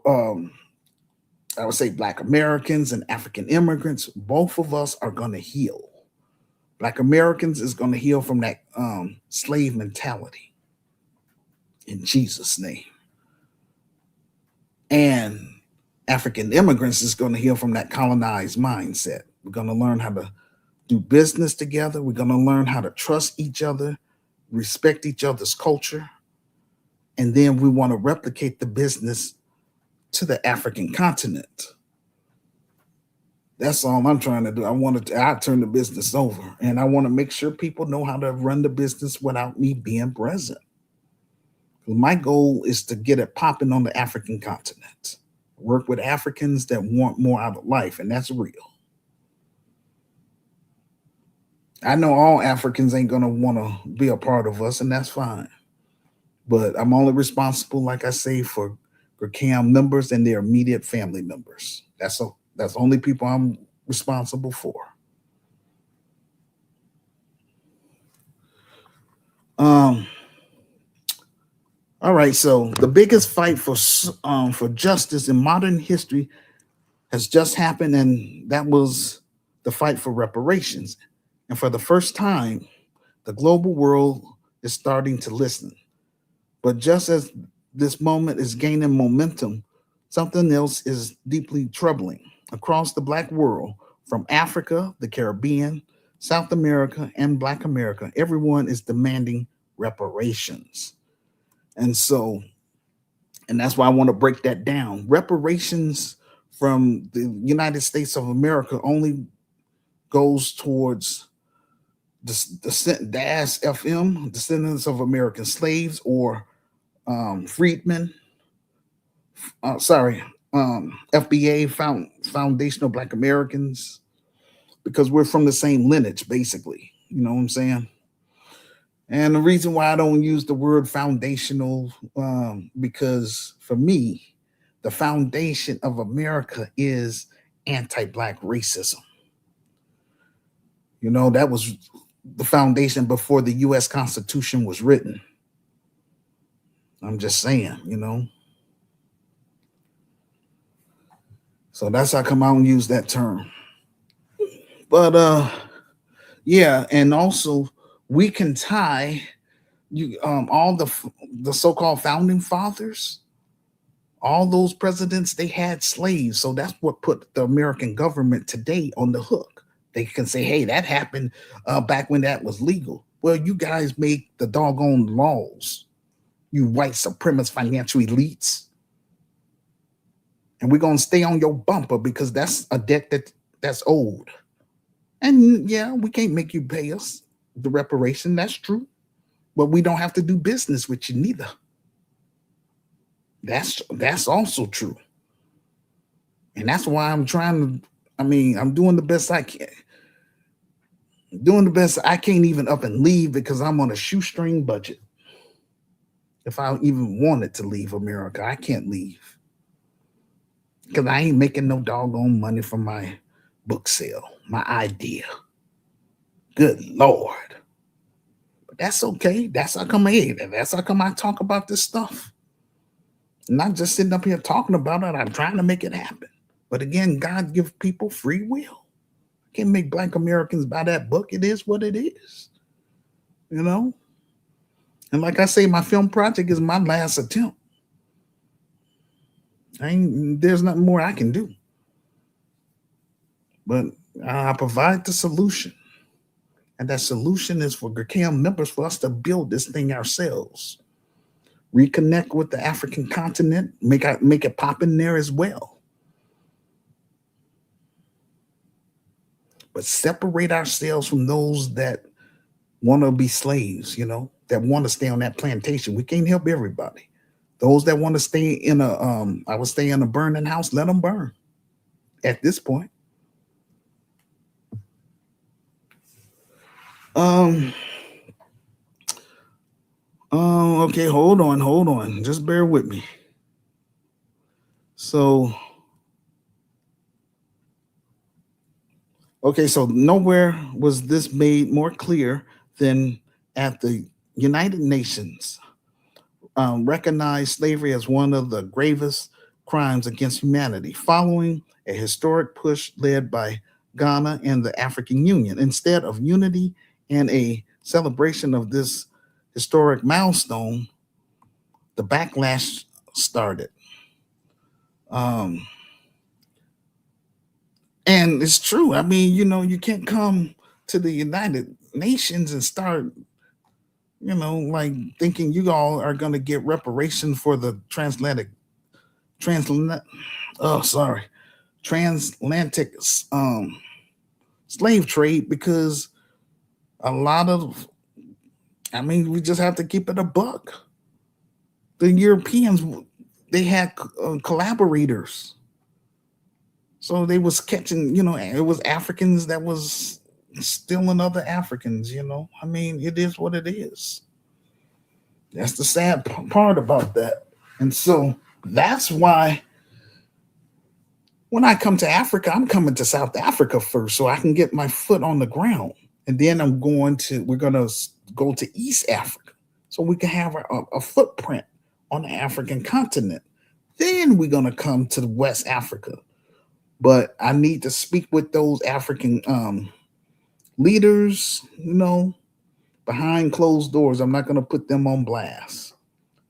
um, I would say Black Americans and African immigrants, both of us are going to heal. Black Americans is going to heal from that slave mentality in Jesus' name. And African immigrants is going to heal from that colonized mindset. We're going to learn how to do business together. We're going to learn how to trust each other, respect each other's culture. And then we want to replicate the business to the African continent. That's all I'm trying to do. I turn the business over, and I want to make sure people know how to run the business without me being present. My goal is to get it popping on the African continent. Work with Africans that want more out of life, and that's real. I know all Africans ain't going to want to be a part of us, and that's fine. But I'm only responsible, like I say, for CAM members and their immediate family members. That's the only people I'm responsible for. All right, so the biggest fight for justice in modern history has just happened, and that was the fight for reparations. And for the first time, the global world is starting to listen. But just as this moment is gaining momentum, something else is deeply troubling. Across the Black world, from Africa, the Caribbean, South America, and Black America, everyone is demanding reparations. And that's why I want to break that down. Reparations from the United States of America only goes towards the DAS-FM, descendants of American slaves, or freedmen. FBA, Foundational Black Americans, because we're from the same lineage, basically. You know what I'm saying? And the reason why I don't use the word foundational, because for me, the foundation of America is anti-Black racism. That was the foundation before the U.S. Constitution was written. I'm just saying. So that's how I come out and use that term. But yeah, and also we can tie all the so-called founding fathers, all those presidents, they had slaves. So that's what put the American government today on the hook. They can say, hey, that happened back when that was legal. Well, you guys make the doggone laws, you white supremacist financial elites. And we're going to stay on your bumper because that's a debt that's owed. And yeah, we can't make you pay us the reparation. That's true. But we don't have to do business with you neither. That's also true. And that's why I'm doing the best I can. Doing the best. I can't even up and leave because I'm on a shoestring budget. If I even wanted to leave America, I can't leave. Because I ain't making no doggone money from my book sale, my idea. Good Lord. But that's okay. That's how come I talk about this stuff. I'm not just sitting up here talking about it. I'm trying to make it happen. But again, God gives people free will. I can't make Black Americans buy that book. It is what it is. And like I say, my film project is my last attempt. There's nothing more I can do. But I provide the solution. And that solution is for GCAM members, for us to build this thing ourselves. Reconnect with the African continent, make it pop in there as well. but separate ourselves from those that want to be slaves, that want to stay on that plantation. We can't help everybody. Those that want to stay in I would stay in a burning house, let them burn at this point. Um, okay, hold on. Just bear with me. So, okay, so nowhere was this made more clear than at the United Nations recognized slavery as one of the gravest crimes against humanity, following a historic push led by Ghana and the African Union. Instead of unity and a celebration of this historic milestone, the backlash started. Um, and it's true. I mean, you can't come to the United Nations and start, like thinking you all are going to get reparation for the transatlantic, oh, sorry, transatlantic slave trade, because a lot of, I mean, we just have to keep it a buck. The Europeans, they had collaborators, so they was catching, it was Africans that was stealing other Africans. I mean, it is what it is. That's the sad part about that. And so that's why when I come to Africa, I'm coming to South Africa first so I can get my foot on the ground. And then we're going to go to East Africa so we can have a footprint on the African continent. Then we're going to come to West Africa. But I need to speak with those African leaders, behind closed doors. I'm not going to put them on blast.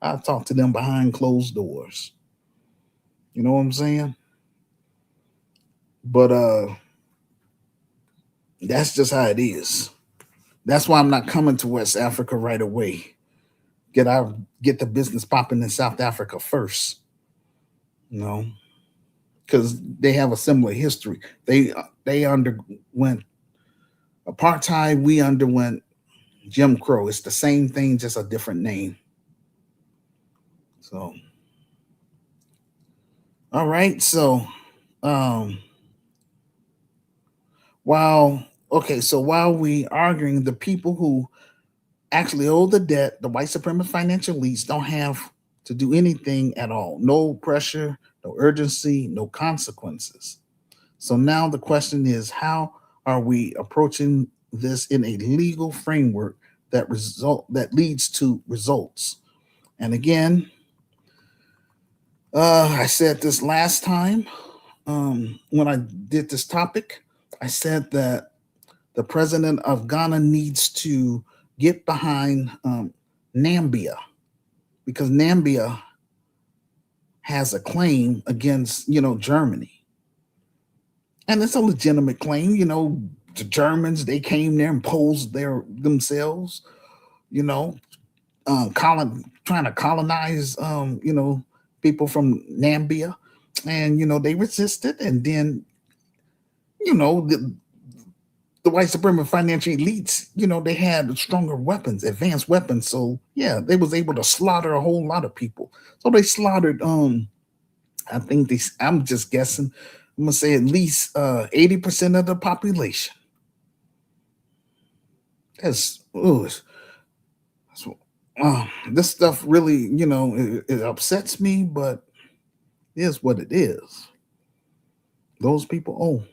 I'll talk to them behind closed doors. You know what I'm saying? But that's just how it is. That's why I'm not coming to West Africa right away. Get the business popping in South Africa first. Because they have a similar history. They underwent apartheid. We underwent Jim Crow. It's the same thing, just a different name. So, all right. So, while we arguing, the people who actually owe the debt, the white supremacist financial elites, don't have to do anything at all. No pressure, no urgency, no consequences. So now the question is, how are we approaching this in a legal framework that leads to results? And again, I said this last time when I did this topic. I said that the president of Ghana needs to get behind Nambia, because Nambia has a claim against, Germany. And it's a legitimate claim. The Germans, they came there and posed themselves, trying to colonize, people from Nambia. And, they resisted. And then, the white supremacist financial elites, they had stronger weapons, advanced weapons. So yeah, they was able to slaughter a whole lot of people. So they slaughtered, I'm just guessing, I'm gonna say at least 80% of the population. This stuff really, it upsets me, but it is what it is. Those people,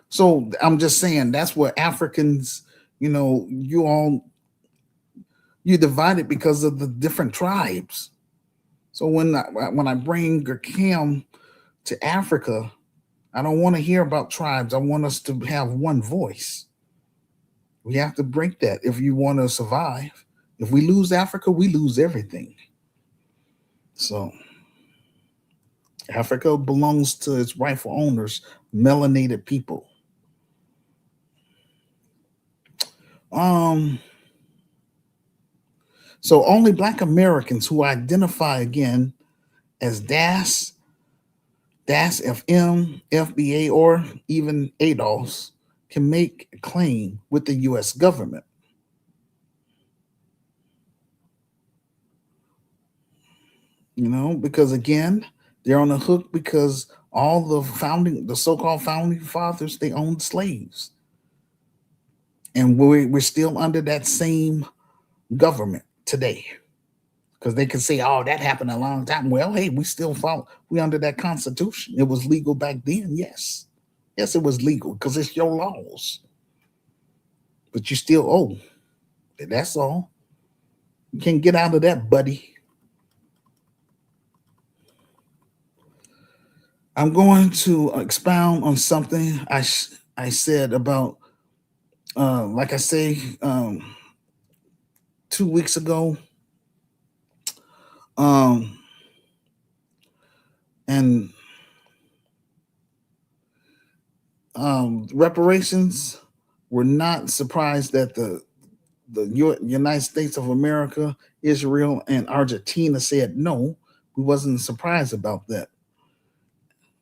so I'm just saying that's what Africans, you divided because of the different tribes. So when I bring Gurkham to Africa, I don't want to hear about tribes. I want us to have one voice. We have to break that if you want to survive. If we lose Africa, we lose everything. So Africa belongs to its rightful owners, melanated people. So only Black Americans who identify again as DAS, FM, FBA, or even ADOS can make a claim with the U.S. government. Because again, they're on the hook because all the so-called founding fathers, they owned slaves. And we're still under that same government today. Because they can say, oh, that happened a long time. Well, hey, we under that constitution. It was legal back then, yes. Yes, it was legal because it's your laws. But you still owe. That's all. You can't get out of that, buddy. I'm going to expound on something I said about, like I say, 2 weeks ago. And reparations were not surprised that the United States of America, Israel, and Argentina said no. We wasn't surprised about that.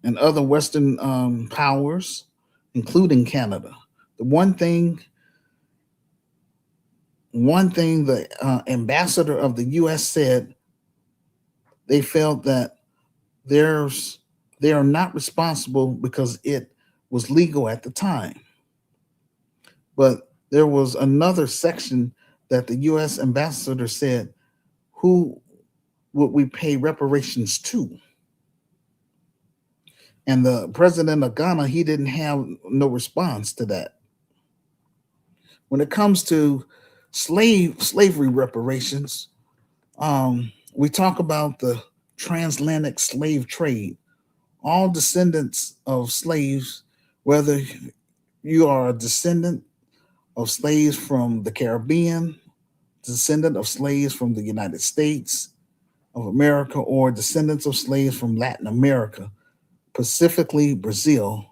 And other Western powers, including Canada. The one thing the ambassador of the U.S. said, they felt that they are not responsible because it was legal at the time. But there was another section that the U.S. ambassador said, who would we pay reparations to? And the president of Ghana, he didn't have no response to that. When it comes to slavery reparations, we talk about the transatlantic slave trade. All descendants of slaves, whether you are a descendant of slaves from the Caribbean, descendant of slaves from the United States of America, or descendants of slaves from Latin America, specifically Brazil,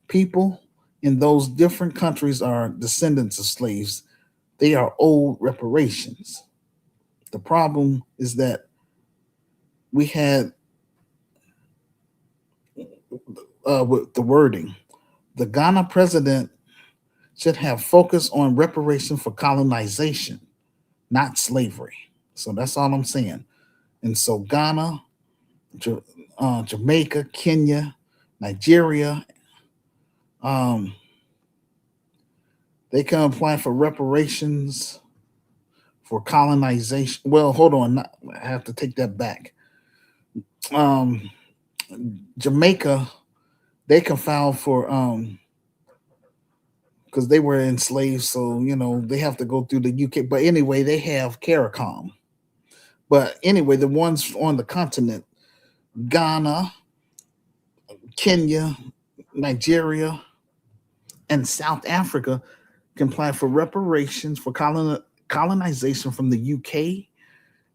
people in those different countries are descendants of slaves. They are owed reparations. The problem is that we had with the wording, the Ghana president should have focused on reparation for colonization, not slavery. So that's all I'm saying. And so Ghana, Jamaica, Kenya, Nigeria, they can apply for reparations for colonization. Well, hold on, I have to take that back. Jamaica, they can file for because they were enslaved, so they have to go through the UK. But anyway, they have CARICOM. But anyway, the ones on the continent, Ghana, Kenya, Nigeria, and South Africa can apply for reparations for colonization from the UK,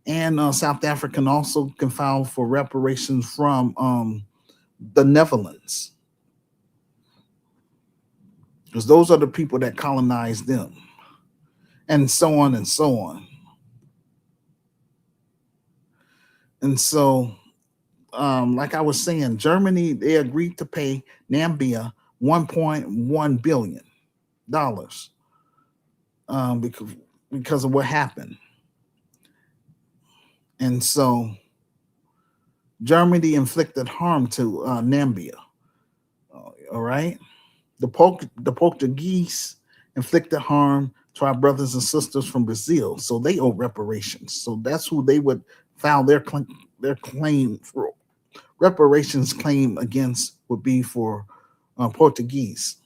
and South Africa can also can file for reparations from the Netherlands, because those are the people that colonized them, and so on and so on. And so, like I was saying, Germany, they agreed to pay Namibia $1.1 billion because of what happened. And so Germany inflicted harm to Namibia. All right. The Portuguese inflicted harm to our brothers and sisters from Brazil. So they owe reparations. So that's who they would file their claim for. Reparations claim against would be for Portuguese.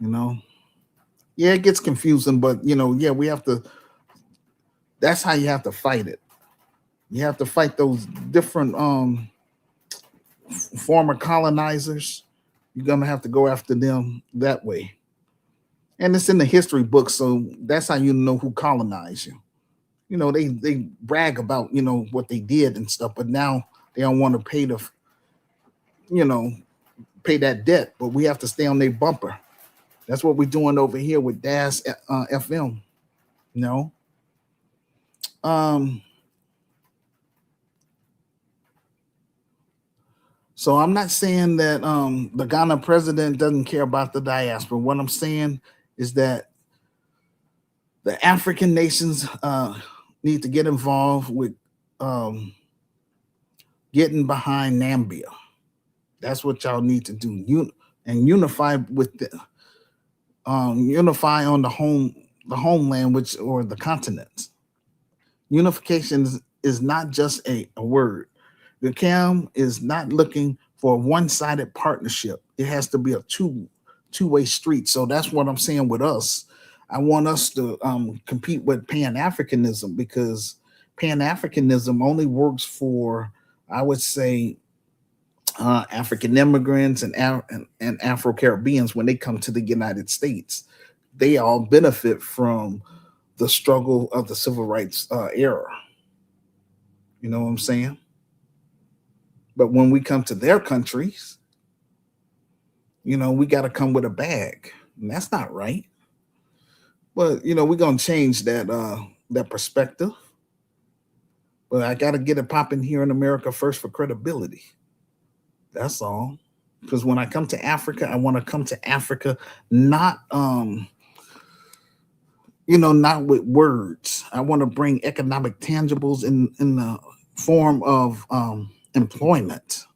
Yeah, it gets confusing, but yeah, we have to. That's how you have to fight it. You have to fight those different former colonizers. You're gonna have to go after them that way. And it's in the history books, so that's how you know who colonized you. They brag about what they did and stuff, but now they don't want to pay pay that debt. But we have to stay on their bumper. That's what we're doing over here with DAS FM. So I'm not saying that the Ghana president doesn't care about the diaspora. What I'm saying is that the African nations need to get involved with um, getting behind Nambia. That's what y'all need to do. And unify with unify on the homeland, which or the continents. Unification is not just a word. The CAM is not looking for a one-sided partnership. It has to be a two-way street. So that's what I'm saying with us. I want us to compete with Pan-Africanism, because Pan-Africanism only works for, I would say, African immigrants and Afro Caribbeans when they come to the United States. They all benefit from the struggle of the civil rights era. You know what I'm saying? But when we come to their countries, we got to come with a bag, and that's not right. But we're gonna change that perspective. But I got to get it popping here in America first for credibility. That's all. Because when I come to Africa, I want to come to Africa not not with words. I want to bring economic tangibles in the form of employment,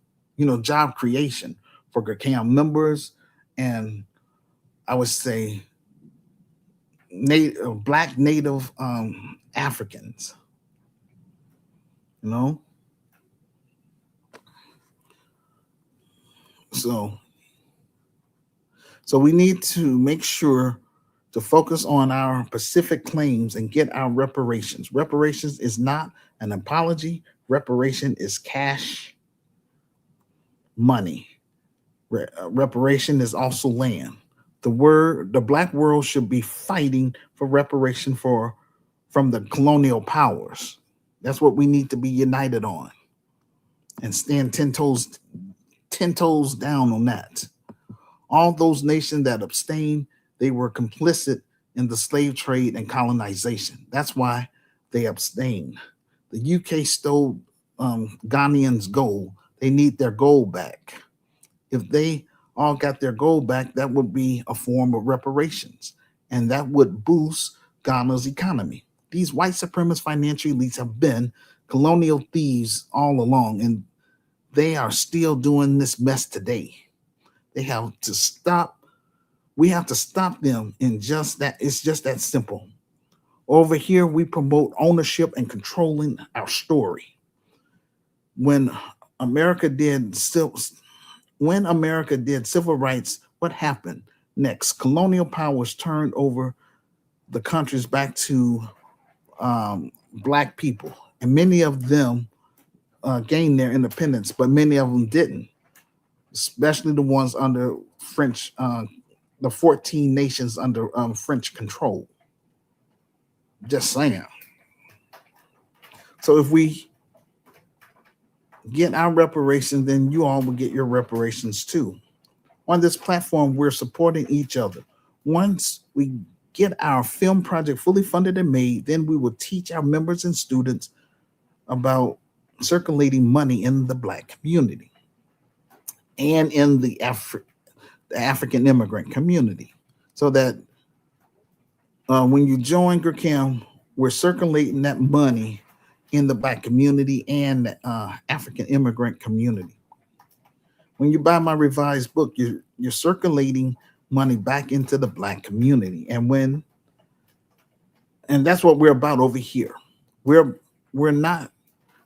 job creation for GCAM members, and I would say Black Native Africans. You know, so we need to make sure to focus on our Pacific claims and get our reparations. Reparations is not an apology. Reparation is cash money. Reparation is also land. The Black world should be fighting for reparation from the colonial powers. That's what we need to be united on, and stand 10 toes down on that. All those nations that abstained, they were complicit in the slave trade and colonization. That's why they abstained. The UK stole Ghanaians' gold. They need their gold back. If they all got their gold back, that would be a form of reparations, and that would boost Ghana's economy. These white supremacist financial elites have been colonial thieves all along, and they are still doing this mess today. They have to stop. We have to stop them in just that. It's just that simple. Over here, we promote ownership and controlling our story. When America did civil rights, what happened next? Colonial powers turned over the countries back to Black people, and many of them gained their independence, but many of them didn't, especially the ones under French, the 14 nations under French control. Just saying. So if we get our reparations, then you all will get your reparations too. On this platform, we're supporting each other. Once we get our film project fully funded and made, then we will teach our members and students about circulating money in the Black community and in the African immigrant community, so that when you join GRCAM, we're circulating that money in the Black community and the African immigrant community. When you buy my revised book, you're circulating money back into the Black community, and that's what we're about over here. We're not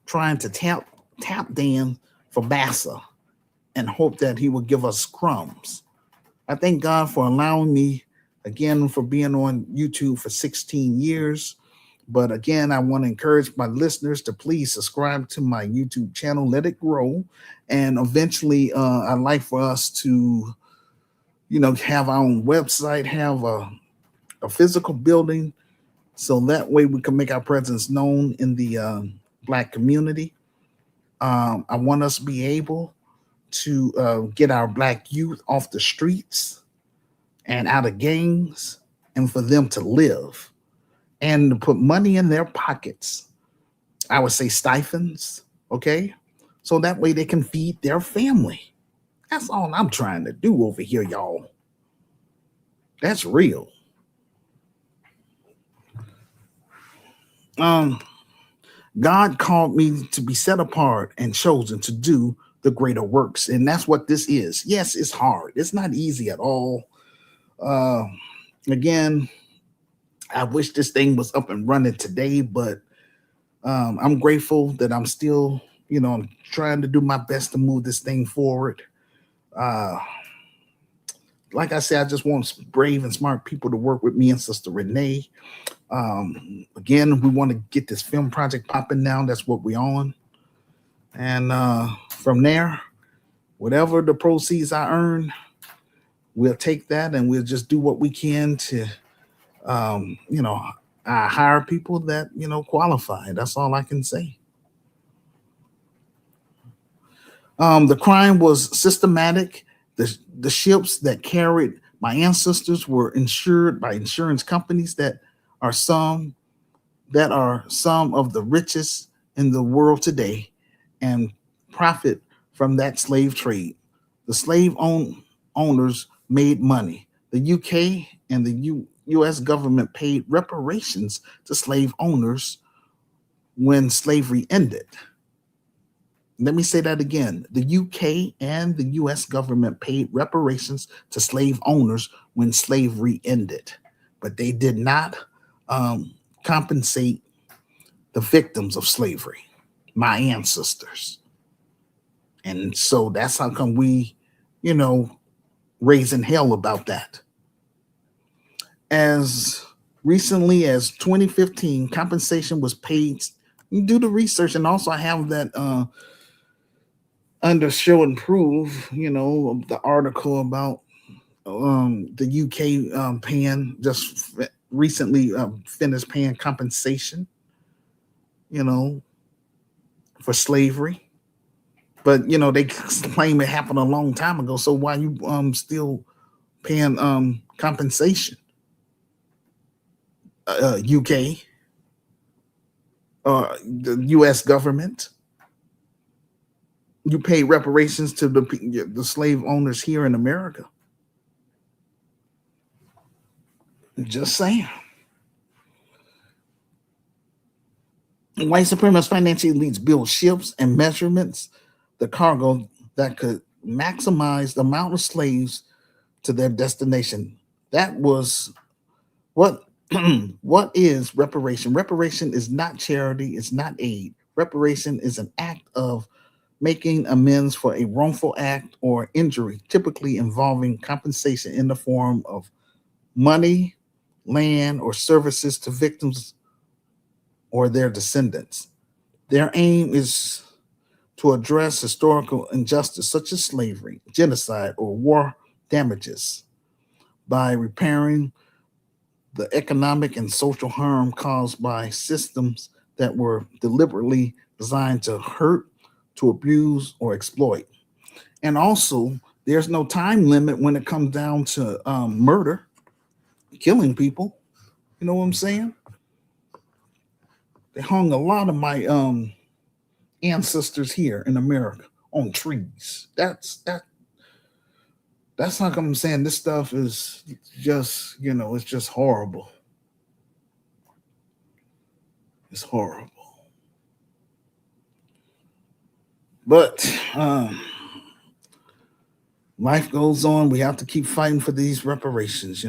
trying to tap Dan for Bassa and hope that he will give us crumbs. I thank God for allowing me, again, for being on YouTube for 16 years. But again, I want to encourage my listeners to please subscribe to my YouTube channel, let it grow. And eventually, I'd like for us to, have our own website, have a physical building, so that way we can make our presence known in the Black community. I want us to be able to get our Black youth off the streets and out of gangs, and for them to live and to put money in their pockets. I would say stipends, okay? so that way they can feed their family. That's all I'm trying to do over here, y'all. That's real. Um, God called me to be set apart and chosen to do the greater works. And that's what this is. Yes, it's hard. It's not easy at all. Uh, Again, I wish this thing was up and running today, but I'm grateful that I'm still, I'm trying to do my best to move this thing forward. Uh, like I said, I just want brave and smart people to work with me and Sister Renee. Again, we want to get this film project popping now. That's what we're on. And from there, whatever the proceeds I earn, we'll take that and we'll just do what we can to, um, you know, I hire people that, qualify. That's all I can say. The crime was systematic. The ships that carried my ancestors were insured by insurance companies are some some of the richest in the world today and profit from that slave trade. The owners made money. The UK and the US government paid reparations to slave owners when slavery ended. Let me say that again. The UK and the US government paid reparations to slave owners when slavery ended, but they did not compensate the victims of slavery, my ancestors. And so that's how come we, you know, raising hell about that. As recently as 2015, compensation was paid. You do the research, and also I have that under show and prove, the article about the UK paying just recently finished paying compensation, you know, for slavery. But they claim it happened a long time ago. So why you still paying compensation? UK, the U.S. government, you pay reparations to the slave owners here in America. Just saying. White supremacist financial elites build ships and measurements the cargo that could maximize the amount of slaves to their destination. That was what what is reparation? Reparation is not charity, it's not aid. Reparation is an act of making amends for a wrongful act or injury, typically involving compensation in the form of money, land, or services to victims or their descendants. Their aim is to address historical injustice such as slavery, genocide, or war damages by repairing the economic and social harm caused by systems that were deliberately designed to hurt, to abuse, or exploit. And also, there's no time limit when it comes down to murder, killing people. You know what I'm saying? They hung a lot of my ancestors here in America on trees. That's how come I'm saying this stuff is just, it's just horrible. It's horrible. But life goes on. We have to keep fighting for these reparations.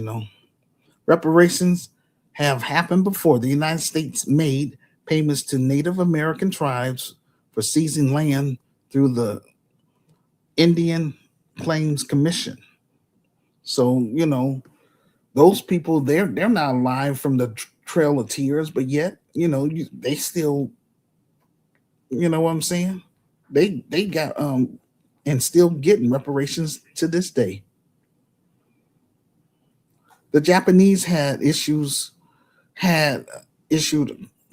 Reparations have happened before. The United States made payments to Native American tribes for seizing land through the Indian Claims Commission. So, those people, they're not alive from the Trail of Tears, but yet, they still, what I'm saying? They got and still getting reparations to this day. The Japanese had issued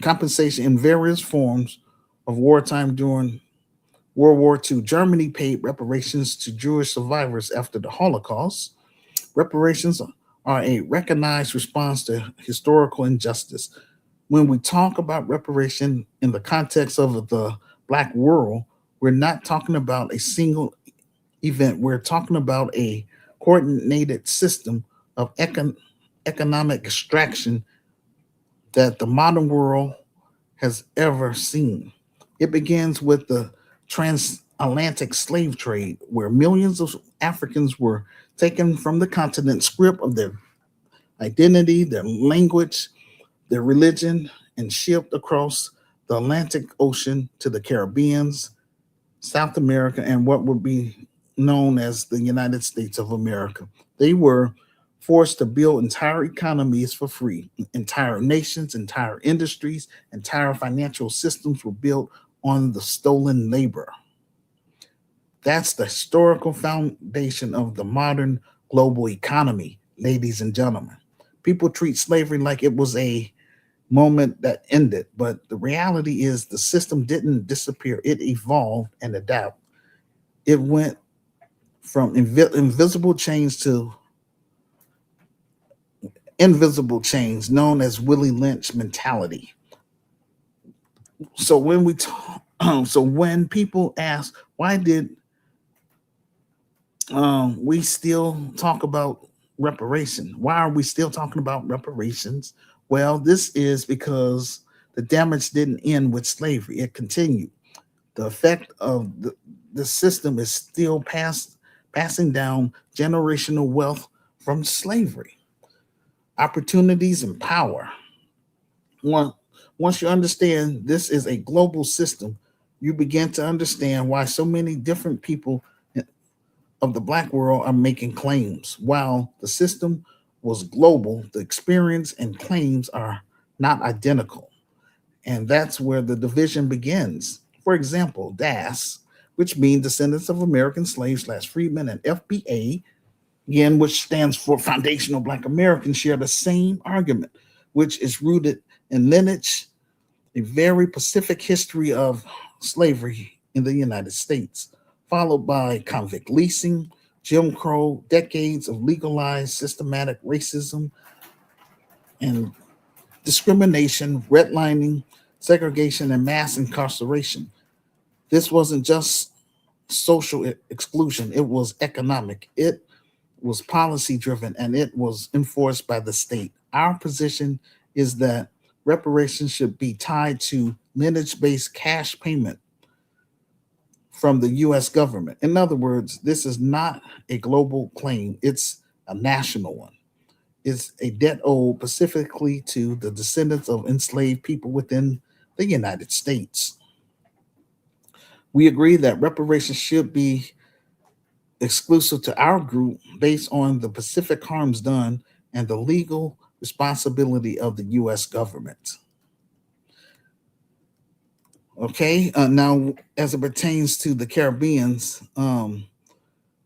compensation in various forms of wartime during World War II. Germany paid reparations to Jewish survivors after the Holocaust. Reparations are a recognized response to historical injustice. When we talk about reparation in the context of the Black world, We're not talking about a single event. We're talking about a coordinated system of economic extraction that the modern world has ever seen. It begins with the transatlantic slave trade, where millions of Africans were taken from the continent, stripped of their identity, their language, their religion, and shipped across the Atlantic Ocean to the Caribbeans, South America, and what would be known as the United States of America. They were forced to build entire economies for free. Entire nations, entire industries, entire financial systems were built on the stolen labor. That's the historical foundation of the modern global economy, ladies and gentlemen. People treat slavery like it was a moment that ended, but the reality is the system didn't disappear, it evolved and adapted. It went from invisible chains to invisible chains, known as Willie Lynch mentality. So when we talk, so when people ask why did we still talk about reparation? Why are we still talking about reparations? Well, this is because the damage didn't end with slavery; it continued. The effect of the system is still passing down generational wealth from slavery, opportunities, and power. Once, once you understand this is a global system, you begin to understand why so many different people of the black world are making claims. While the system was global, the experience and claims are not identical. And that's where the division begins. For example, DAS, which means Descendants of American Slaves slash Freedmen, and FBA, again, which stands for Foundational Black Americans, share the same argument, which is rooted in lineage, a very Pacific history of slavery in the United States, followed by convict leasing, Jim Crow, decades of legalized systematic racism and discrimination, redlining, segregation, and mass incarceration. This wasn't just social exclusion, it was economic, it was policy driven, and it was enforced by the state. Our position is that reparations should be tied to lineage based cash payment from the US government. In other words, this is not a global claim, it's a national one. It's a debt owed specifically to the descendants of enslaved people within the United States. We agree that reparations should be exclusive to our group based on the specific harms done and the legal responsibility of the US government. Okay, now as it pertains to the Caribbeans,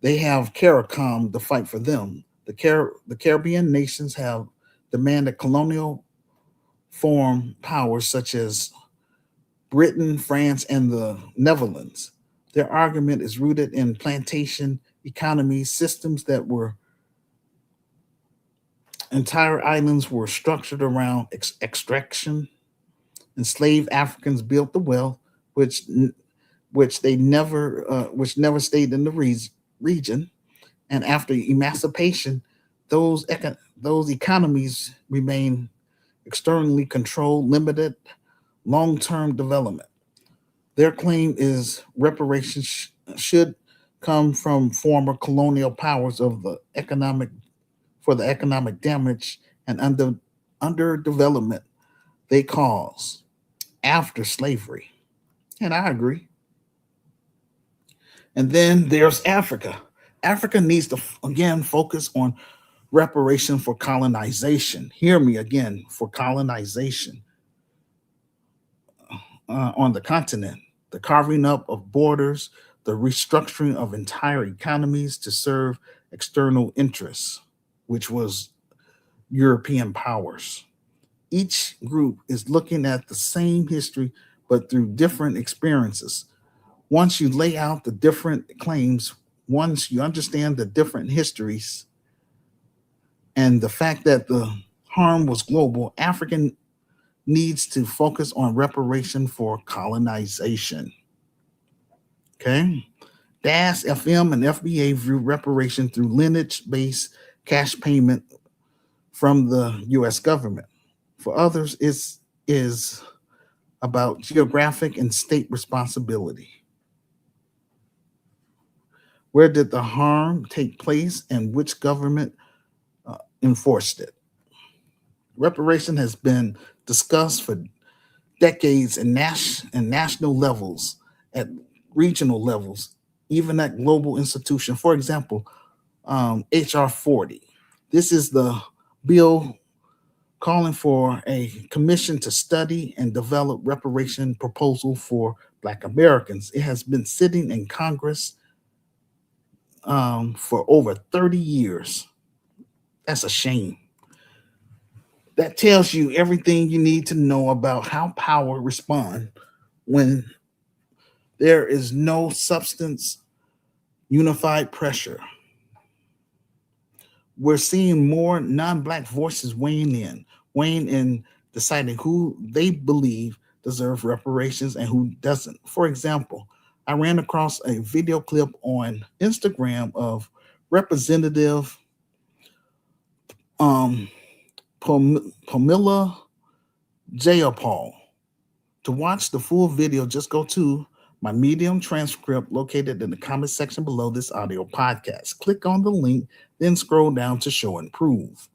they have CARICOM to fight for them. The Caribbean nations have demanded colonial foreign powers such as Britain, France, and the Netherlands. Their argument is rooted in plantation economy systems that were entire islands were structured around extraction. Enslaved Africans built the wealth, which which never stayed in the region. And after emancipation, those economies remain externally controlled, limited long-term development. Their claim is reparations should come from former colonial powers of the economic for the economic damage and underdevelopment they cause after slavery. And I agree. And then there's Africa. Africa needs to again focus on reparation for colonization. Hear me again, for colonization on the continent, the carving up of borders, the restructuring of entire economies to serve external interests, which was European powers. Each group is looking at the same history, but through different experiences. Once you lay out the different claims, once you understand the different histories and the fact that the harm was global, African needs to focus on reparation for colonization. Okay. DAS, FM, and FBA view reparation through lineage-based cash payment from the U.S. government. For others, is about geographic and state responsibility. Where did the harm take place and which government enforced it? Reparation has been discussed for decades in national levels, at regional levels, even at global institutions. For example, HR 40. This is the bill calling for a commission to study and develop reparation proposal for Black Americans. It has been sitting in Congress for over 30 years. That's a shame. That tells you everything you need to know about how power respond when there is no substance unified pressure. We're seeing more non-black voices weighing in deciding who they believe deserve reparations and who doesn't. For example, I ran across a video clip on Instagram of Representative um, Pamela Jayapal. To watch the full video, just go to my Medium transcript located in the comment section below this audio podcast. Click on the link, then scroll down to show and prove.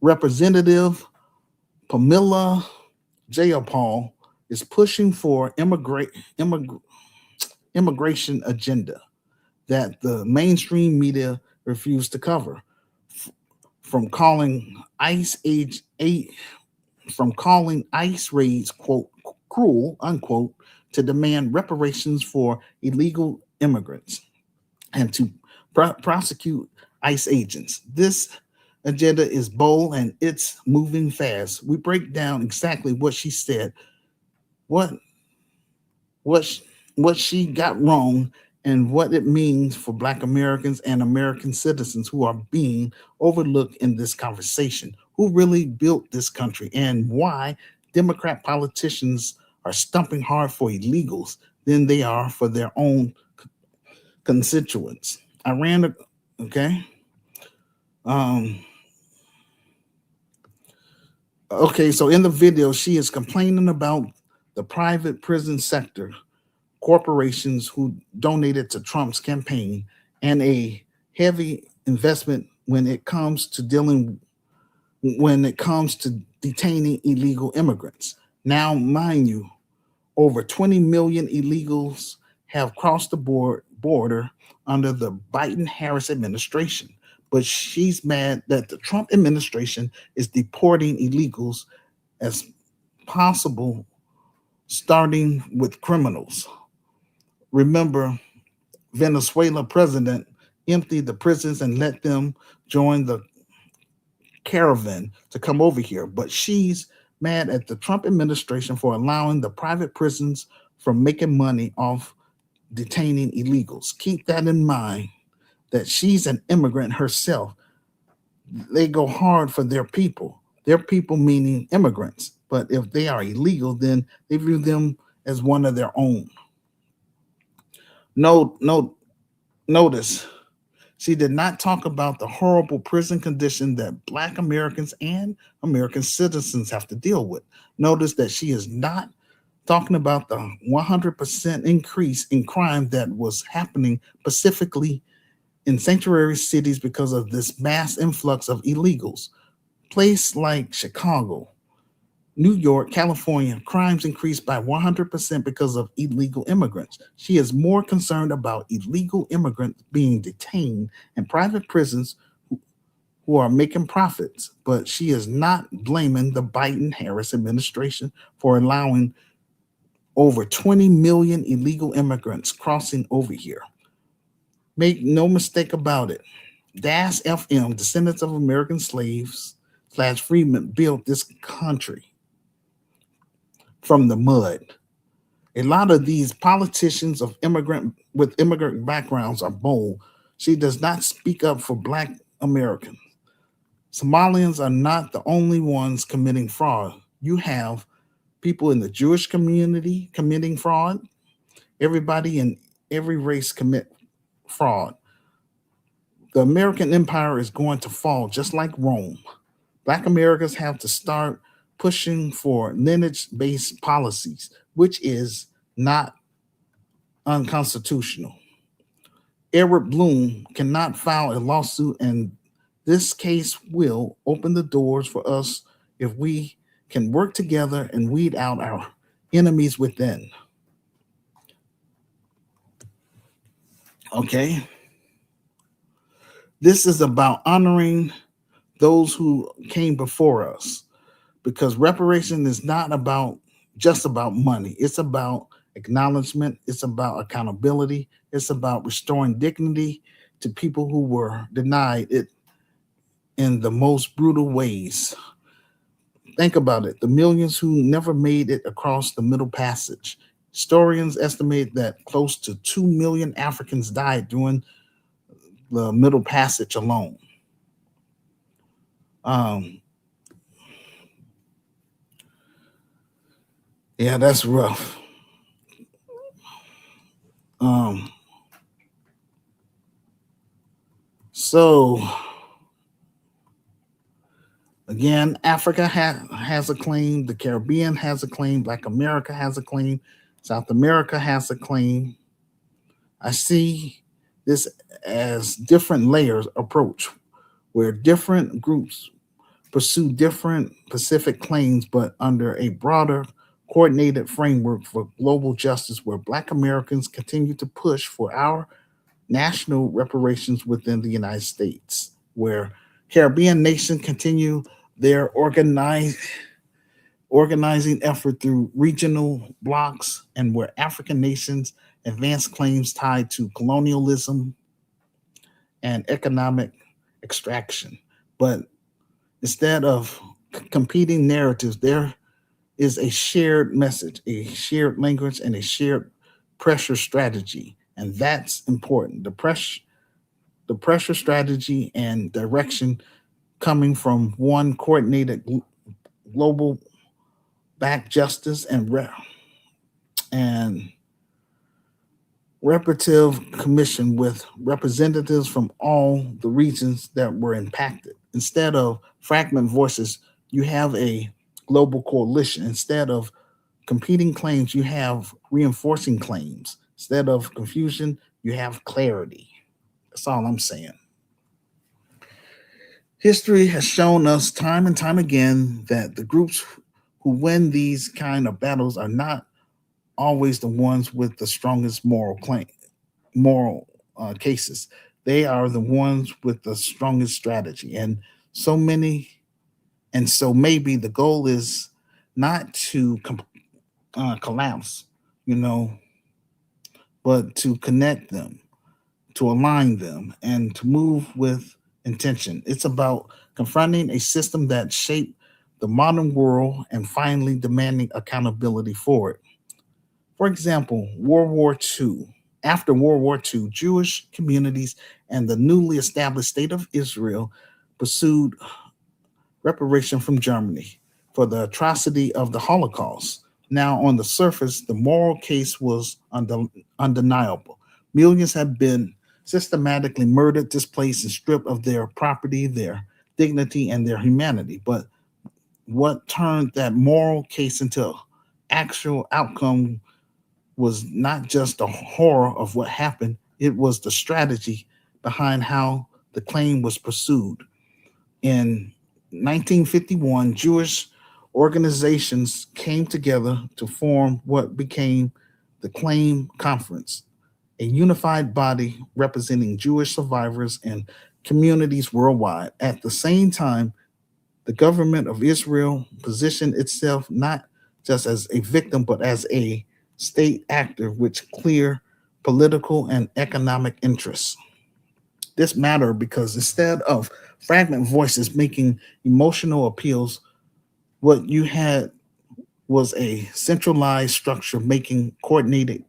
Representative Pamela Jayapal is pushing for immigration agenda that the mainstream media refused to cover, from calling ICE raids, quote, cruel, unquote, to demand reparations for illegal immigrants and to prosecute ICE agents. This agenda is bold and it's moving fast. We break down exactly what she said, what what she got wrong, and what it means for Black Americans and American citizens who are being overlooked in this conversation. Who really built this country and why Democrat politicians are stumping hard for illegals than they are for their own constituents. I ran a okay. Um, okay, so in the video, she is complaining about the private prison sector, corporations who donated to Trump's campaign, and a heavy investment when it comes to detaining illegal immigrants. Now, mind you, over 20 million illegals have crossed the border under the Biden-Harris administration. But she's mad that the Trump administration is deporting illegals as possible, starting with criminals. Remember, Venezuela president emptied the prisons and let them join the caravan to come over here. But she's mad at the Trump administration for allowing the private prisons from making money off detaining illegals. Keep that in mind, that she's an immigrant herself. They go hard for their people meaning immigrants. But if they are illegal, then they view them as one of their own. Notice she did not talk about the horrible prison condition that Black Americans and American citizens have to deal with. Notice that she is not talking about the 100% increase in crime that was happening specifically in sanctuary cities because of this mass influx of illegals. Places like Chicago, New York, California, crimes increased by 100% because of illegal immigrants. She is more concerned about illegal immigrants being detained in private prisons who are making profits, but she is not blaming the Biden-Harris administration for allowing over 20 million illegal immigrants crossing over here. Make no mistake about it. DAS FM, descendants of American slaves / freedmen, built this country from the mud. A lot of these politicians of immigrant backgrounds are bold. She does not speak up for Black Americans. Somalians are not the only ones committing fraud. You have people in the Jewish community committing fraud, Everybody in every race commit fraud. The American empire is going to fall just like Rome. Black Americans have to start pushing for lineage based policies, which is not unconstitutional. Edward Bloom cannot file a lawsuit, and this case will open the doors for us if we can work together and weed out our enemies within. Okay? This is about honoring those who came before us because reparation is not about just about money. It's about acknowledgement, it's about accountability, it's about restoring dignity to people who were denied it in the most brutal ways. Think about it, the millions who never made it across the Middle Passage. Historians estimate that close to 2 million Africans died during the Middle Passage alone. Um, yeah, that's rough. Um, so, again, Africa has a claim, the Caribbean has a claim, Black America has a claim, South America has a claim. I see this as different layers approach where different groups pursue different Pacific claims, but under a broader, coordinated framework for global justice, where Black Americans continue to push for our national reparations within the United States, where Caribbean nations continue their organizing effort through regional blocs, and where African nations advance claims tied to colonialism and economic extraction. But instead of competing narratives, there is a shared message, a shared language, and a shared pressure strategy. And that's important. The pressure strategy and direction coming from one coordinated global back justice and reparative commission with representatives from all the regions that were impacted. Instead of fragment voices, you have a global coalition. Instead of competing claims, you have reinforcing claims. Instead of confusion, you have clarity. That's all I'm saying. History has shown us time and time again that the groups who win these kind of battles are not always the ones with the strongest moral cases. They are the ones with the strongest strategy, and so many, and so maybe the goal is not to collapse, you know, but to connect them, to align them, and to move with intention. It's about confronting a system that shaped the modern world and finally demanding accountability for it. For example, World War II. After World War II, Jewish communities and the newly established State of Israel pursued reparation from Germany for the atrocity of the Holocaust. Now, on the surface, the moral case was undeniable. Millions have been systematically murdered, displaced, and stripped of their property, their dignity, and their humanity. But what turned that moral case into actual outcome was not just the horror of what happened, it was the strategy behind how the claim was pursued. In 1951, Jewish organizations came together to form what became the Claim Conference, a unified body representing Jewish survivors and communities worldwide. At the same time, the government of Israel positioned itself not just as a victim, but as a state actor with clear political and economic interests. This mattered because instead of fragment voices making emotional appeals, what you had was a centralized structure making coordinated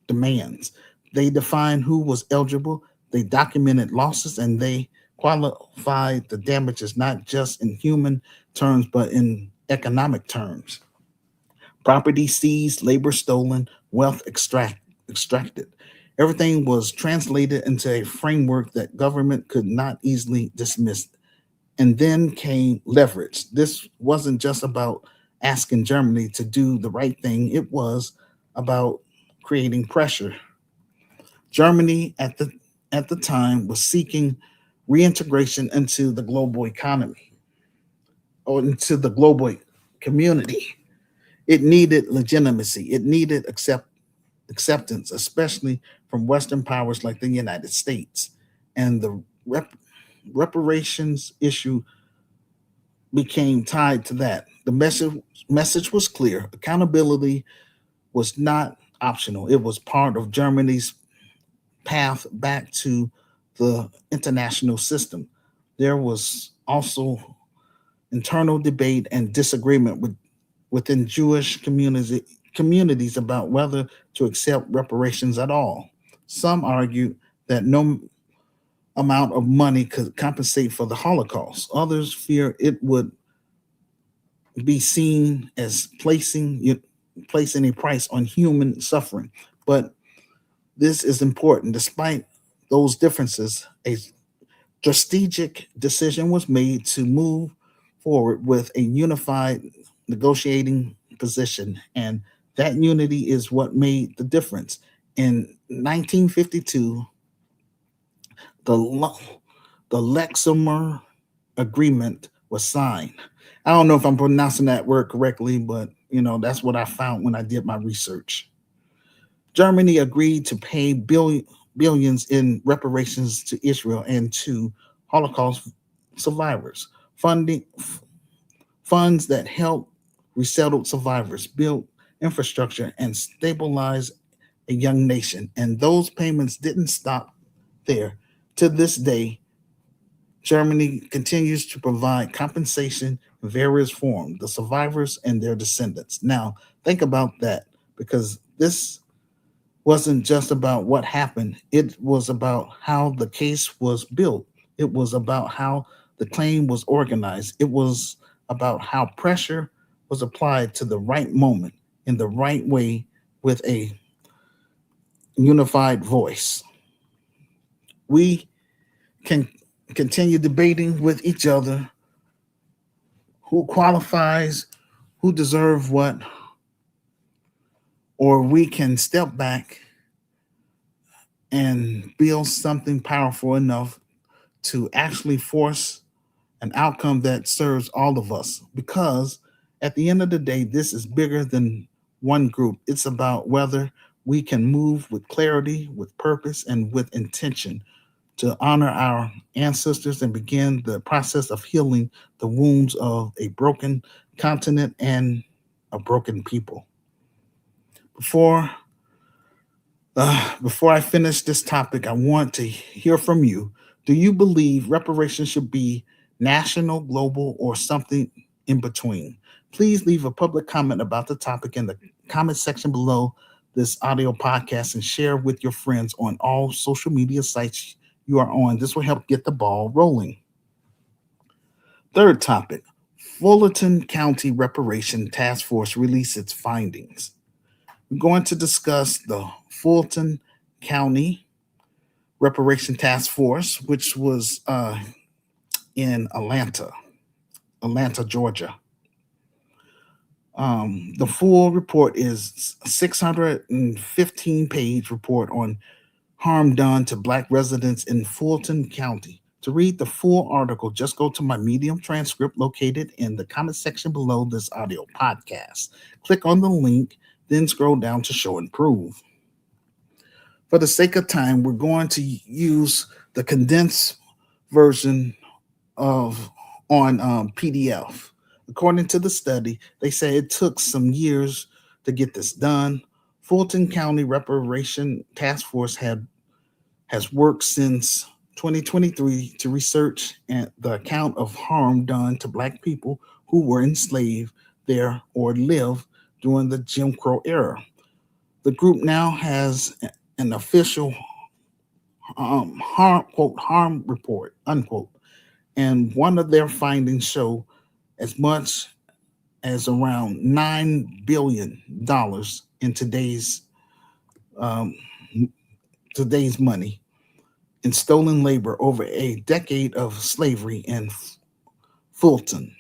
demands. They defined who was eligible, they documented losses, and they qualified the damages not just in human terms, but in economic terms. Property seized, labor stolen, wealth extracted. extracted. Everything was translated into a framework that government could not easily dismiss. And then came leverage. This wasn't just about asking Germany to do the right thing, it was about creating pressure. Germany at the time was seeking reintegration into the global economy or into the global community. It needed legitimacy. It needed acceptance, especially from Western powers like the United States. And the reparations issue became tied to that. The message was clear. Accountability was not optional. It was part of Germany's path back to the international system. There was also internal debate and disagreement within Jewish communities about whether to accept reparations at all. Some argued that no amount of money could compensate for the Holocaust. Others fear it would be seen as placing a price on human suffering. But this is important. Despite those differences, a strategic decision was made to move forward with a unified negotiating position, and that unity is what made the difference. In 1952, the the Lexomer Agreement was signed. I don't know if I'm pronouncing that word correctly, but that's what I found when I did my research. Germany agreed to pay billions in reparations to Israel and to Holocaust survivors, funding funds that help resettled survivors, build infrastructure, and stabilize a young nation. And those payments didn't stop there. To this day, Germany continues to provide compensation in various forms, the survivors and their descendants. Now, think about that because this wasn't just about what happened, it was about how the case was built. It was about how the claim was organized. It was about how pressure was applied to the right moment in the right way with a unified voice. We can continue debating with each other who qualifies, who deserve what, or we can step back and build something powerful enough to actually force an outcome that serves all of us. Because at the end of the day, this is bigger than one group. It's about whether we can move with clarity, with purpose, and with intention to honor our ancestors and begin the process of healing the wounds of a broken continent and a broken people. Before before I finish this topic, I want to hear from you. Do you believe reparations should be national, global, or something in between? Please leave a public comment about the topic in the comment section below this audio podcast and share with your friends on all social media sites you are on. This will help get the ball rolling. Third topic, Fulton County Reparation Task Force released its findings. We're going to discuss the Fulton County Reparation Task Force, which was in Atlanta, Georgia. The full report is a 615-page report on harm done to Black residents in Fulton County. To read the full article, just go to my Medium transcript located in the comment section below this audio podcast. Click on the link, then scroll down to show and prove. For the sake of time, we're going to use the condensed version of on PDF. According to the study, they say it took some years to get this done. Fulton County Reparation Task Force has worked since 2023 to research the account of harm done to Black people who were enslaved there or lived during the Jim Crow era. The group now has an official harm quote harm report unquote, and one of their findings show as much as around $9 billion in today's um, today's money in stolen labor over a decade of slavery in Fulton.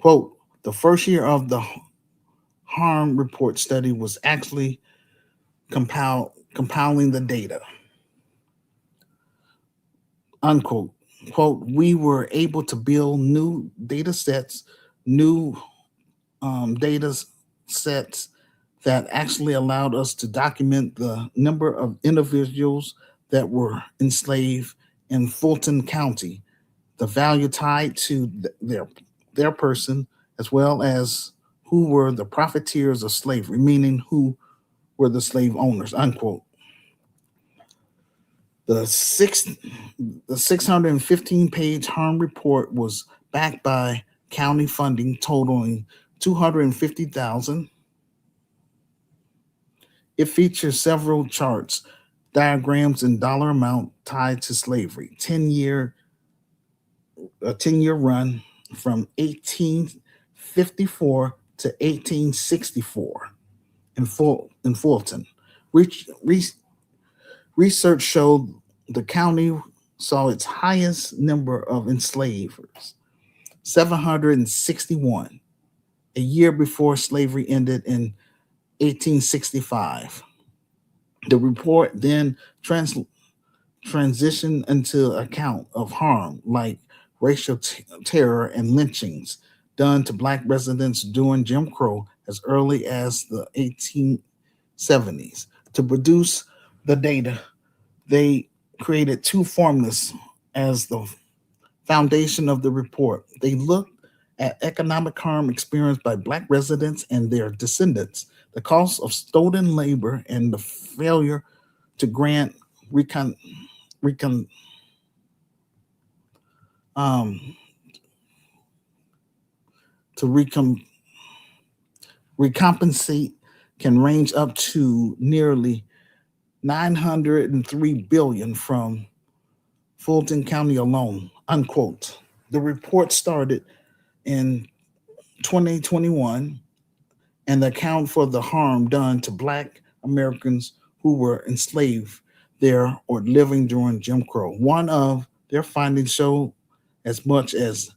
Quote, the first year of the harm report study was actually compiling the data, unquote. Quote, we were able to build new data sets, new data sets that actually allowed us to document the number of individuals that were enslaved in Fulton County, the value tied to their person, as well as who were the profiteers of slavery, meaning who were the slave owners, unquote. The six the 615-page harm report was backed by county funding totaling 250,000. It features several charts, diagrams, and dollar amount tied to slavery. 10-year run from 1854 to 1864 in Fulton. Re- re- Research showed the county saw its highest number of enslavers, 761, a year before slavery ended in 1865. The report then transitioned into account of harm like racial terror and lynchings done to black residents during Jim Crow as early as the 1870s. To produce the data, they created two formulas as the foundation of the report. They looked at economic harm experienced by black residents and their descendants, the cost of stolen labor, and the failure to grant recon, recon um, to recompensate can range up to nearly 903 billion from Fulton County alone, unquote. The report started in 2021 and account for the harm done to black Americans who were enslaved there or living during Jim Crow. One of their findings showed as much as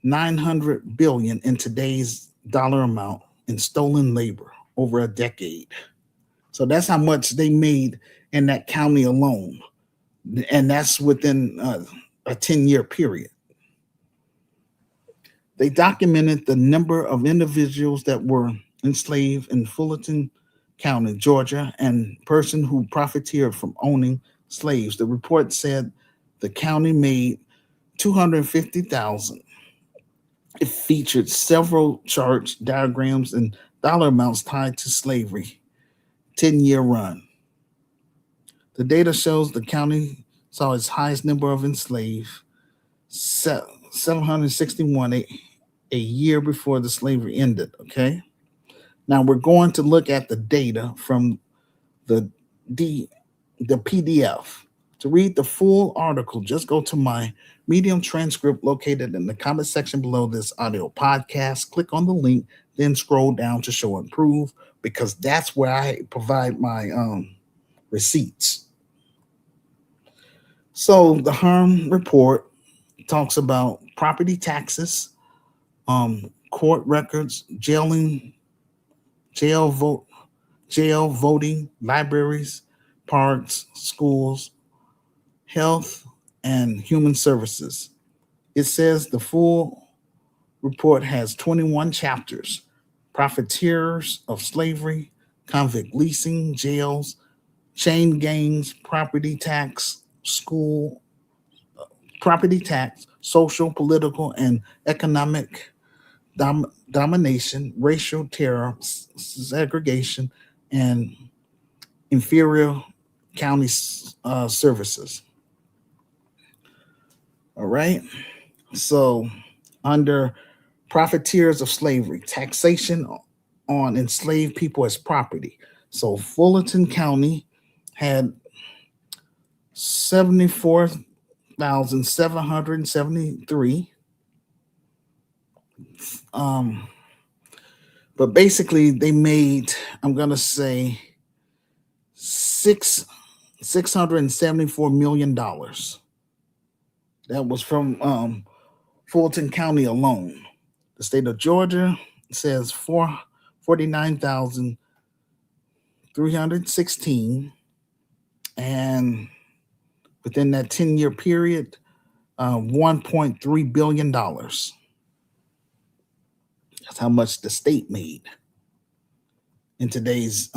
900 billion in today's dollar amount in stolen labor over a decade. So that's how much they made in that county alone. And that's within a 10-year period. They documented the number of individuals that were enslaved in Fulton County, Georgia, and person who profiteered from owning slaves. The report said the county made 250,000. It featured several charts, diagrams, and dollar amounts tied to slavery. 10-year run. The data shows the county saw its highest number of enslaved, 761, a year before the slavery ended. Okay. Now we're going to look at the data from the D, the PDF. To read the full article, just go to my Medium transcript located in the comment section below this audio podcast. Click on the link, then scroll down to show and prove because that's where I provide my receipts. So the harm report talks about property taxes, court records, jail vote, jail voting, libraries, parks, schools, health, and human services. It says the full report has 21 chapters: profiteers of slavery, convict leasing, jails, chain gangs, property tax, social, political, and economic domination, racial terror, segregation, and inferior county services. All right. So, under profiteers of slavery, taxation on enslaved people as property. So, Fulton County had 74,773. Um, but basically, they made, I'm going to say, $674 million. That was from Fulton County alone. The state of Georgia says 49,316, and within that 10-year period, $1.3 billion. That's how much the state made in today's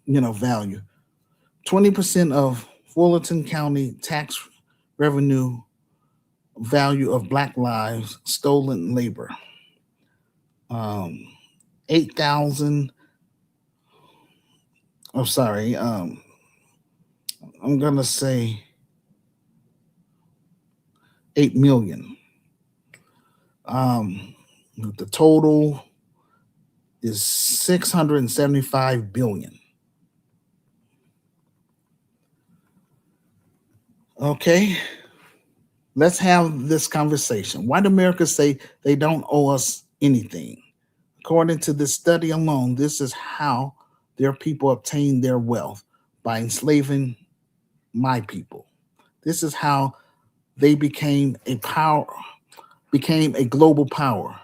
value. 20% of Fulton County tax revenue value of Black lives stolen labor. 8,000. Oh, sorry. I'm gonna say 8 million. The total is 675 billion. Okay, let's have this conversation. Why do America say they don't owe us anything? According to this study alone, this is how their people obtained their wealth, by enslaving my people. This is how they became a global power.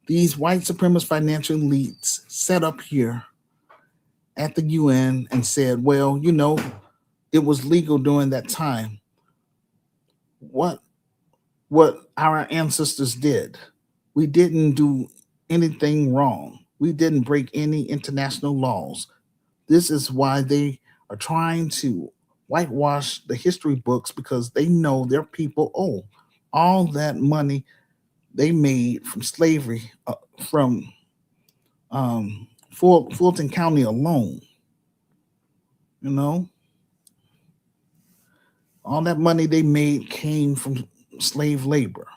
These white supremacist financial elites set up here at the UN and said, well, it was legal during that time. What our ancestors did. We didn't do anything wrong. We didn't break any international laws. This is why they are trying to whitewash the history books, because they know their people owe all that money they made from slavery, from Fulton County alone. All that money they made came from slave labor,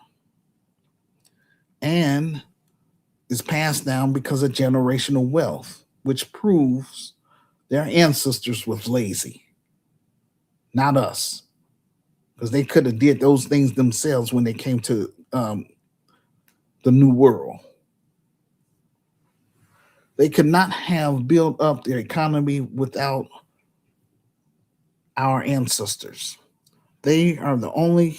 and is passed down because of generational wealth, which proves their ancestors was lazy, not us, because they could have did those things themselves when they came to the New World. They could not have built up their economy without our ancestors. They are only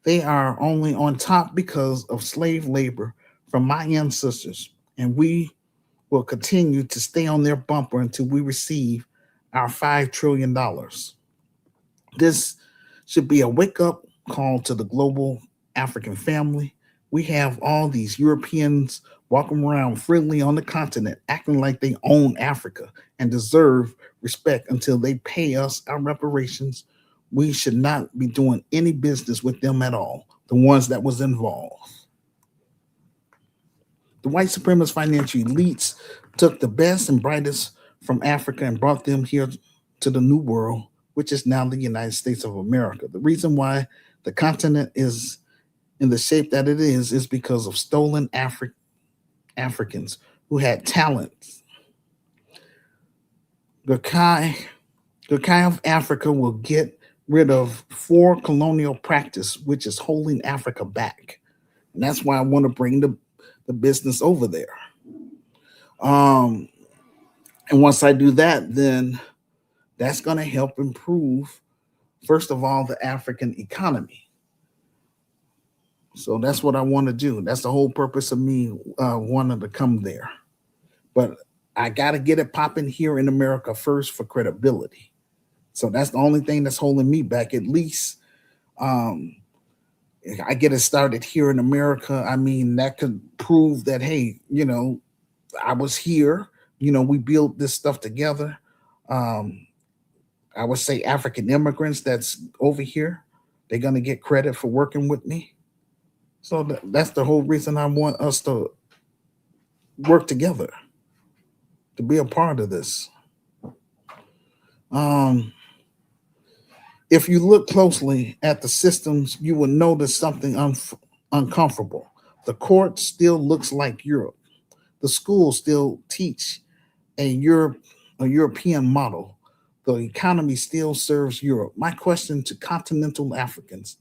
on top because of slave labor from my ancestors, and we will continue to stay on their bumper until we receive our $5 trillion. This should be a wake-up call to the global African family. We have all these Europeans walking around freely on the continent, acting like they own Africa and deserve respect until they pay us our reparations. We should not be doing any business with them at all, the ones that was involved. The white supremacist financial elites took the best and brightest from Africa and brought them here to the New World, which is now the United States of America. The reason why the continent is in the shape that it is because of stolen Africans who had talents. The Kai of Africa will get rid of 4 colonial practice, which is holding Africa back. And that's why I want to bring the business over there. And once I do that, then that's going to help improve, first of all, the African economy. So that's what I want to do. That's the whole purpose of me wanting to come there. But I got to get it popping here in America first for credibility. So that's the only thing that's holding me back. At least I get it started here in America. I mean, that could prove that, hey, I was here. We built this stuff together. I would say African immigrants that's over here, they're going to get credit for working with me. So that's the whole reason I want us to work together, to be a part of this. If you look closely at the systems, you will notice something uncomfortable. The court still looks like Europe. The schools still teach a European model. The economy still serves Europe. My question to continental Africans,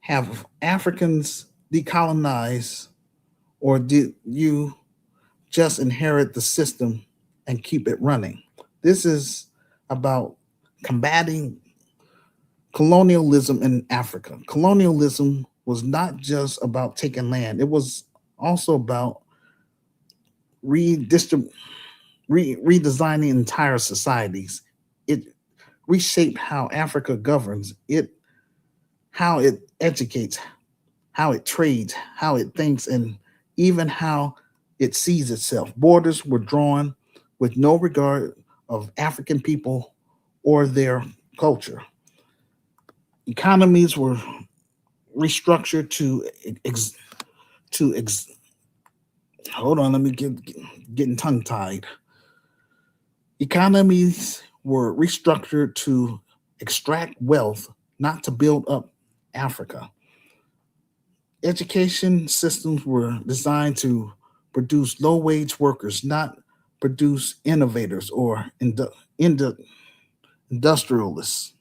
have Africans decolonized, or did you just inherit the system and keep it running. This is about combating colonialism in Africa. Colonialism was not just about taking land, it was also about redistrib- redesigning entire societies. It reshaped how Africa governs, how it educates, how it trades, how it thinks, and even how it sees itself. Borders were drawn with no regard of African people or their culture. Economies were restructured to ex, hold on, let me getting tongue tied. Economies were restructured to extract wealth, not to build up Africa. Education systems were designed to produce low wage workers, not produce innovators or industrialists.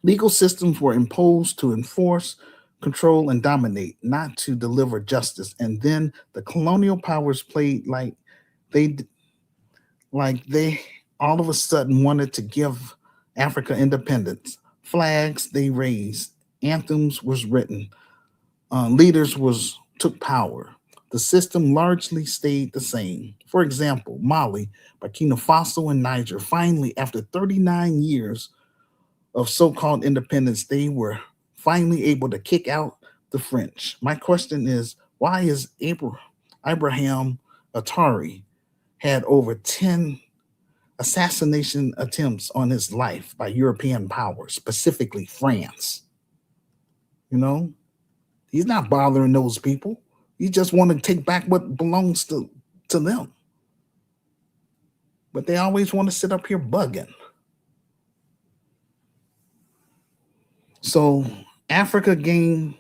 Legal systems were imposed to enforce, control, and dominate, not to deliver justice. And then the colonial powers played they they all of a sudden wanted to give Africa independence. Flags they raised, anthems was written, leaders was took power. The system largely stayed the same. For example, Mali, Burkina Faso, and Niger finally, after 39 years of so-called independence, they were finally able to kick out the French. My question is, why is Abraham Atari had over 10 assassination attempts on his life by European powers, specifically France? You know, he's not bothering those people. He just want to take back what belongs to them. But they always want to sit up here bugging. So Africa gained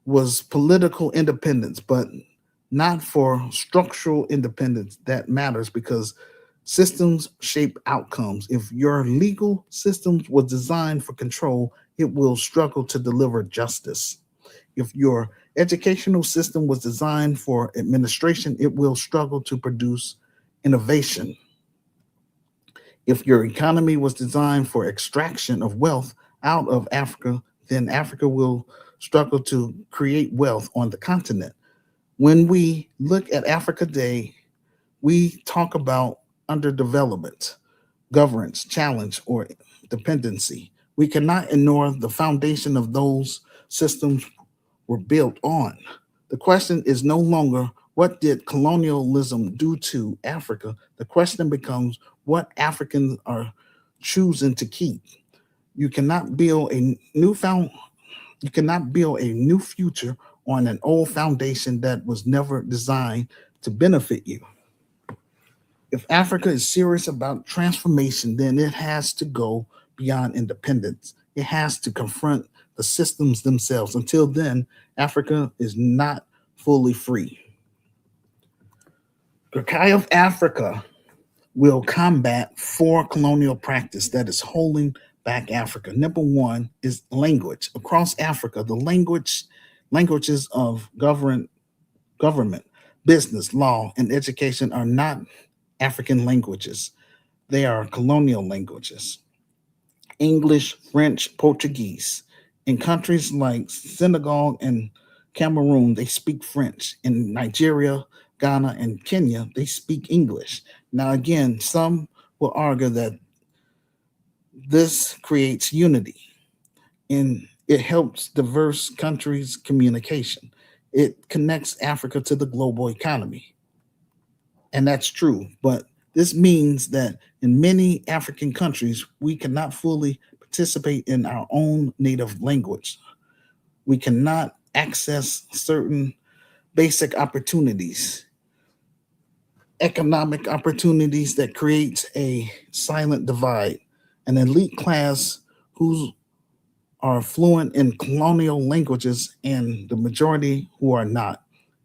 was political independence, but not for structural independence that matters because systems shape outcomes. If your legal systems was designed for control, it will struggle to deliver justice. If your educational system was designed for administration, it will struggle to produce innovation. If your economy was designed for extraction of wealth out of Africa, then Africa will struggle to create wealth on the continent. When we look at Africa Day, we talk about underdevelopment, governance, challenge, or dependency. We cannot ignore the foundation of those systems were built on. The question is no longer what did colonialism do to Africa? The question becomes what Africans are choosing to keep. You cannot build a new found you cannot build a new future on an old foundation that was never designed to benefit you. If Africa is serious about transformation, then it has to go beyond independence. It has to confront the systems themselves. Until then, Africa is not fully free. Gurkai of Africa will combat four colonial practice that is holding back Africa. Number one is language. Across Africa, the languages of government, business, law, and education are not African languages. They are colonial languages. English, French, Portuguese. In countries like Senegal and Cameroon, they speak French. In Nigeria, Ghana, and Kenya, they speak English. Now, again, some will argue that this creates unity and it helps diverse countries' communication. It connects Africa to the global economy. And that's true. But this means that in many African countries, we cannot fully participate in our own native language. We cannot access certain basic opportunities, economic opportunities that creates a silent divide. An elite class who are fluent in colonial languages and the majority who are not.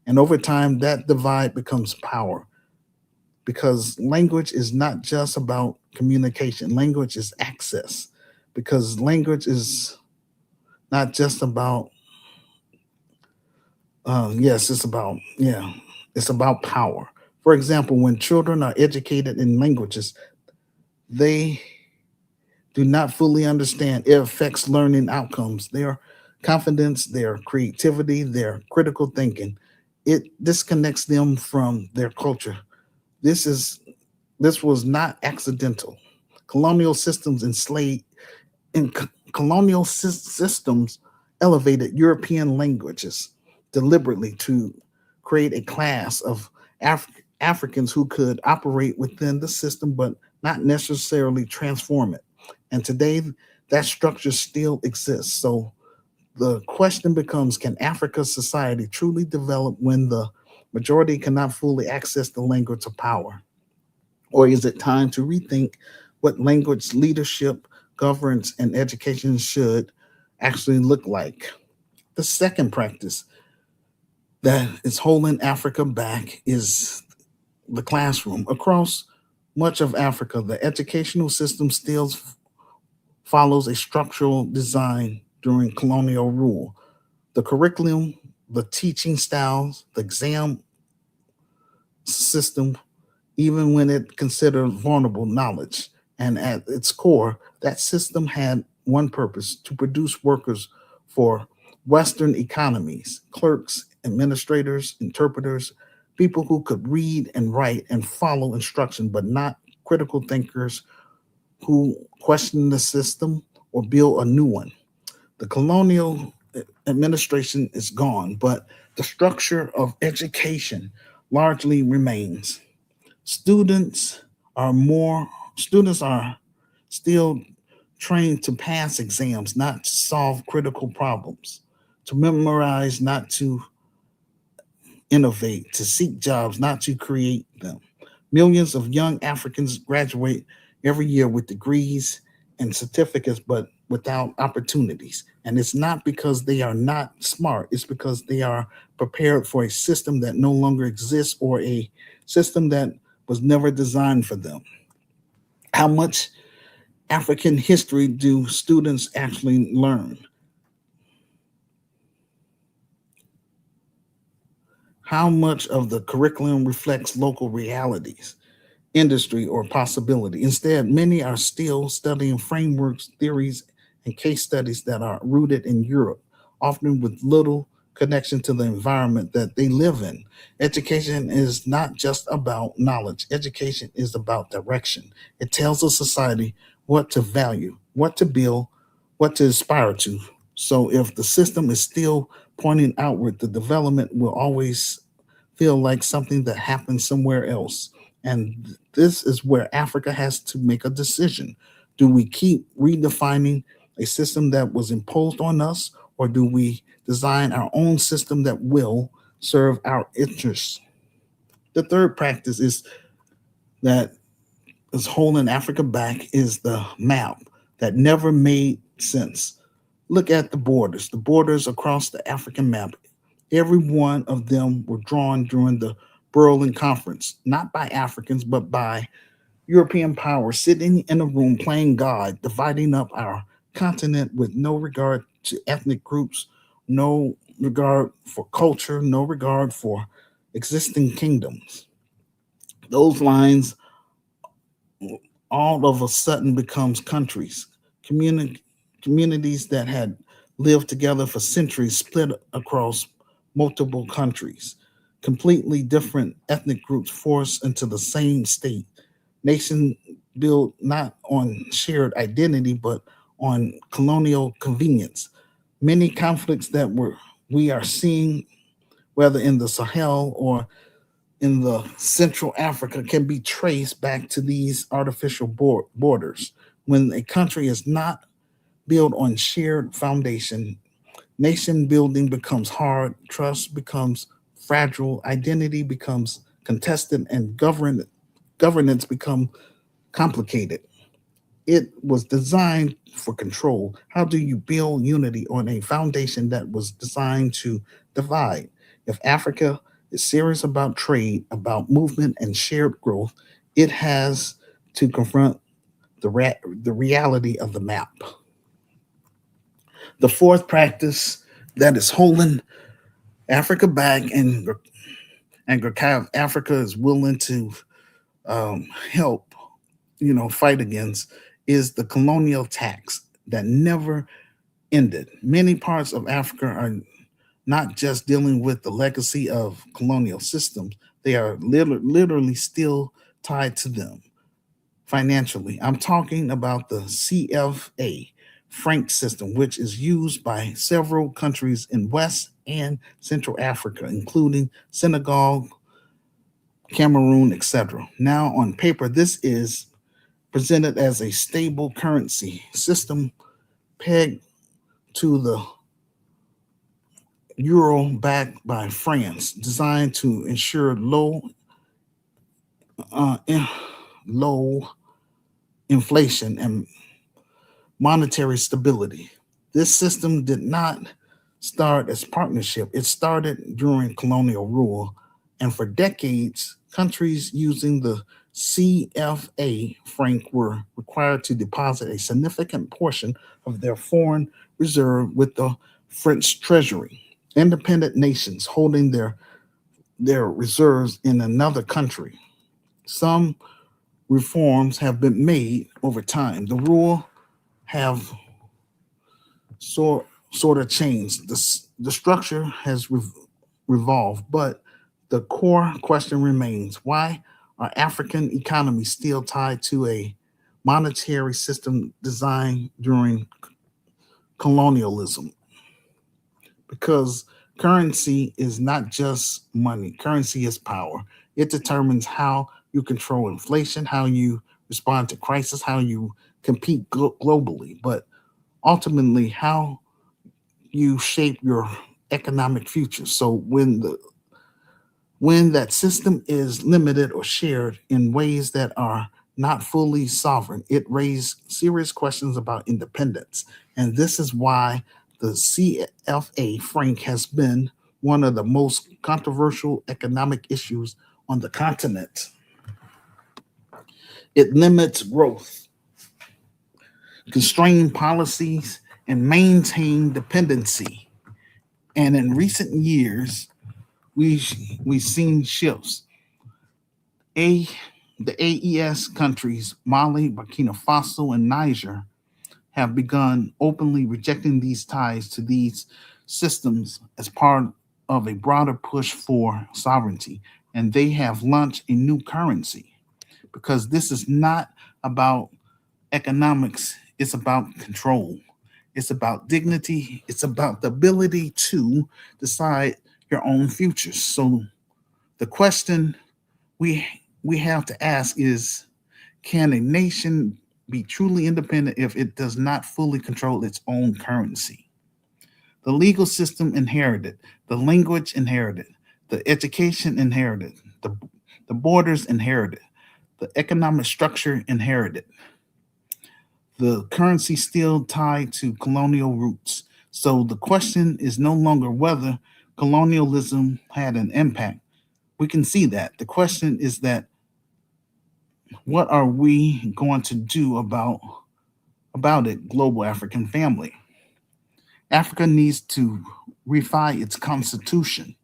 And over time, that divide becomes power because language is not just about communication, language is access. Because language is not just about, yes, it's about, yeah, it's about power. For example, when children are educated in languages, they do not fully understand, it affects learning outcomes, their confidence, their creativity, their critical thinking. It disconnects them from their culture. This is this was not accidental. Colonial systems enslaved in colonial systems elevated European languages deliberately to create a class of Africans who could operate within the system but not necessarily transform it. And today, that structure still exists. So the question becomes, can Africa's society truly develop when the majority cannot fully access the language of power? Or is it time to rethink what language leadership, governance, and education should actually look like? The second practice that is holding Africa back is the classroom. Across much of Africa, the educational system still follows a structural design during colonial rule. The curriculum, the teaching styles, the exam system, even when it considered vulnerable knowledge. And at its core, that system had one purpose: to produce workers for Western economies, clerks, administrators, interpreters, people who could read and write and follow instruction, but not critical thinkers who question the system or build a new one. The colonial administration is gone, but the structure of education largely remains. Students students are still trained to pass exams, not to solve critical problems, to memorize, not to innovate, to seek jobs, not to create them. Millions of young Africans graduate every year with degrees and certificates, but without opportunities. And it's not because they are not smart, it's because they are prepared for a system that no longer exists, or a system that was never designed for them. How much African history do students actually learn? How much of the curriculum reflects local realities, industry, or possibility? Instead, many are still studying frameworks, theories, and case studies that are rooted in Europe, often with little connection to the environment that they live in. Education is not just about knowledge, education is about direction. It tells a society what to value, what to build, what to aspire to. So if the system is still pointing outward, the development will always feel like something that happened somewhere else. And this is where Africa has to make a decision. Do we keep redefining a system that was imposed on us, or do we design our own system that will serve our interests? The third practice is that is holding Africa back is the map that never made sense. Look at the borders across the African map. Every one of them were drawn during the Berlin Conference, not by Africans, but by European powers sitting in a room playing God, dividing up our continent with no regard to ethnic groups, no regard for culture, no regard for existing kingdoms. Those lines all of a sudden becomes countries, communi- communities that had lived together for centuries split across multiple countries, completely different ethnic groups forced into the same state. Nation built not on shared identity but on colonial convenience. Many conflicts that we are seeing, whether in the Sahel or in the Central Africa, can be traced back to these artificial borders. When a country is not built on shared foundation, nation building becomes hard, trust becomes fragile, identity becomes contested, and governance become complicated. It was designed for control. How do you build unity on a foundation that was designed to divide? If Africa is serious about trade, about movement and shared growth, it has to confront the reality of the map. The fourth practice that is holding Africa back and and Gurkha of Africa is willing to help, fight against, is the colonial tax that never ended. Many parts of Africa are not just dealing with the legacy of colonial systems, they are literally still tied to them financially. I'm talking about the CFA franc system, which is used by several countries in West and Central Africa, including Senegal, Cameroon, etc. Now, on paper, this is presented as a stable currency system pegged to the euro backed by France, designed to ensure uh, in- low inflation and monetary stability. This system did not start as partnership. It started during colonial rule, and for decades, countries using the CFA franc were required to deposit a significant portion of their foreign reserve with the French treasury. Independent nations holding their reserves in another country. Some reforms have been made over time. The rule have sort of changed. The structure has revolved, but the core question remains: why are African economies still tied to a monetary system designed during colonialism? Because currency is not just money, currency is power. It determines how you control inflation, how you respond to crisis, how you compete globally, but ultimately how you shape your economic future. So when that system is limited or shared in ways that are not fully sovereign, it raises serious questions about independence. And this is why the CFA franc has been one of the most controversial economic issues on the continent. It limits growth, constrain policies, and maintain dependency. And in recent years, we we've seen shifts. A the AES countries, Mali, Burkina Faso, and Niger, have begun openly rejecting these ties to these systems as part of a broader push for sovereignty. And they have launched a new currency because this is not about economics, it's about control. It's about dignity. It's about the ability to decide your own future. So the question we we have to ask is, can a nation be truly independent if it does not fully control its own currency? The legal system inherited, the language inherited, the education inherited, the borders inherited, the economic structure inherited, the currency still tied to colonial roots. So the question is no longer whether colonialism had an impact. We can see that. The question is that what are we going to do about it, global African family? Africa needs to refine its constitution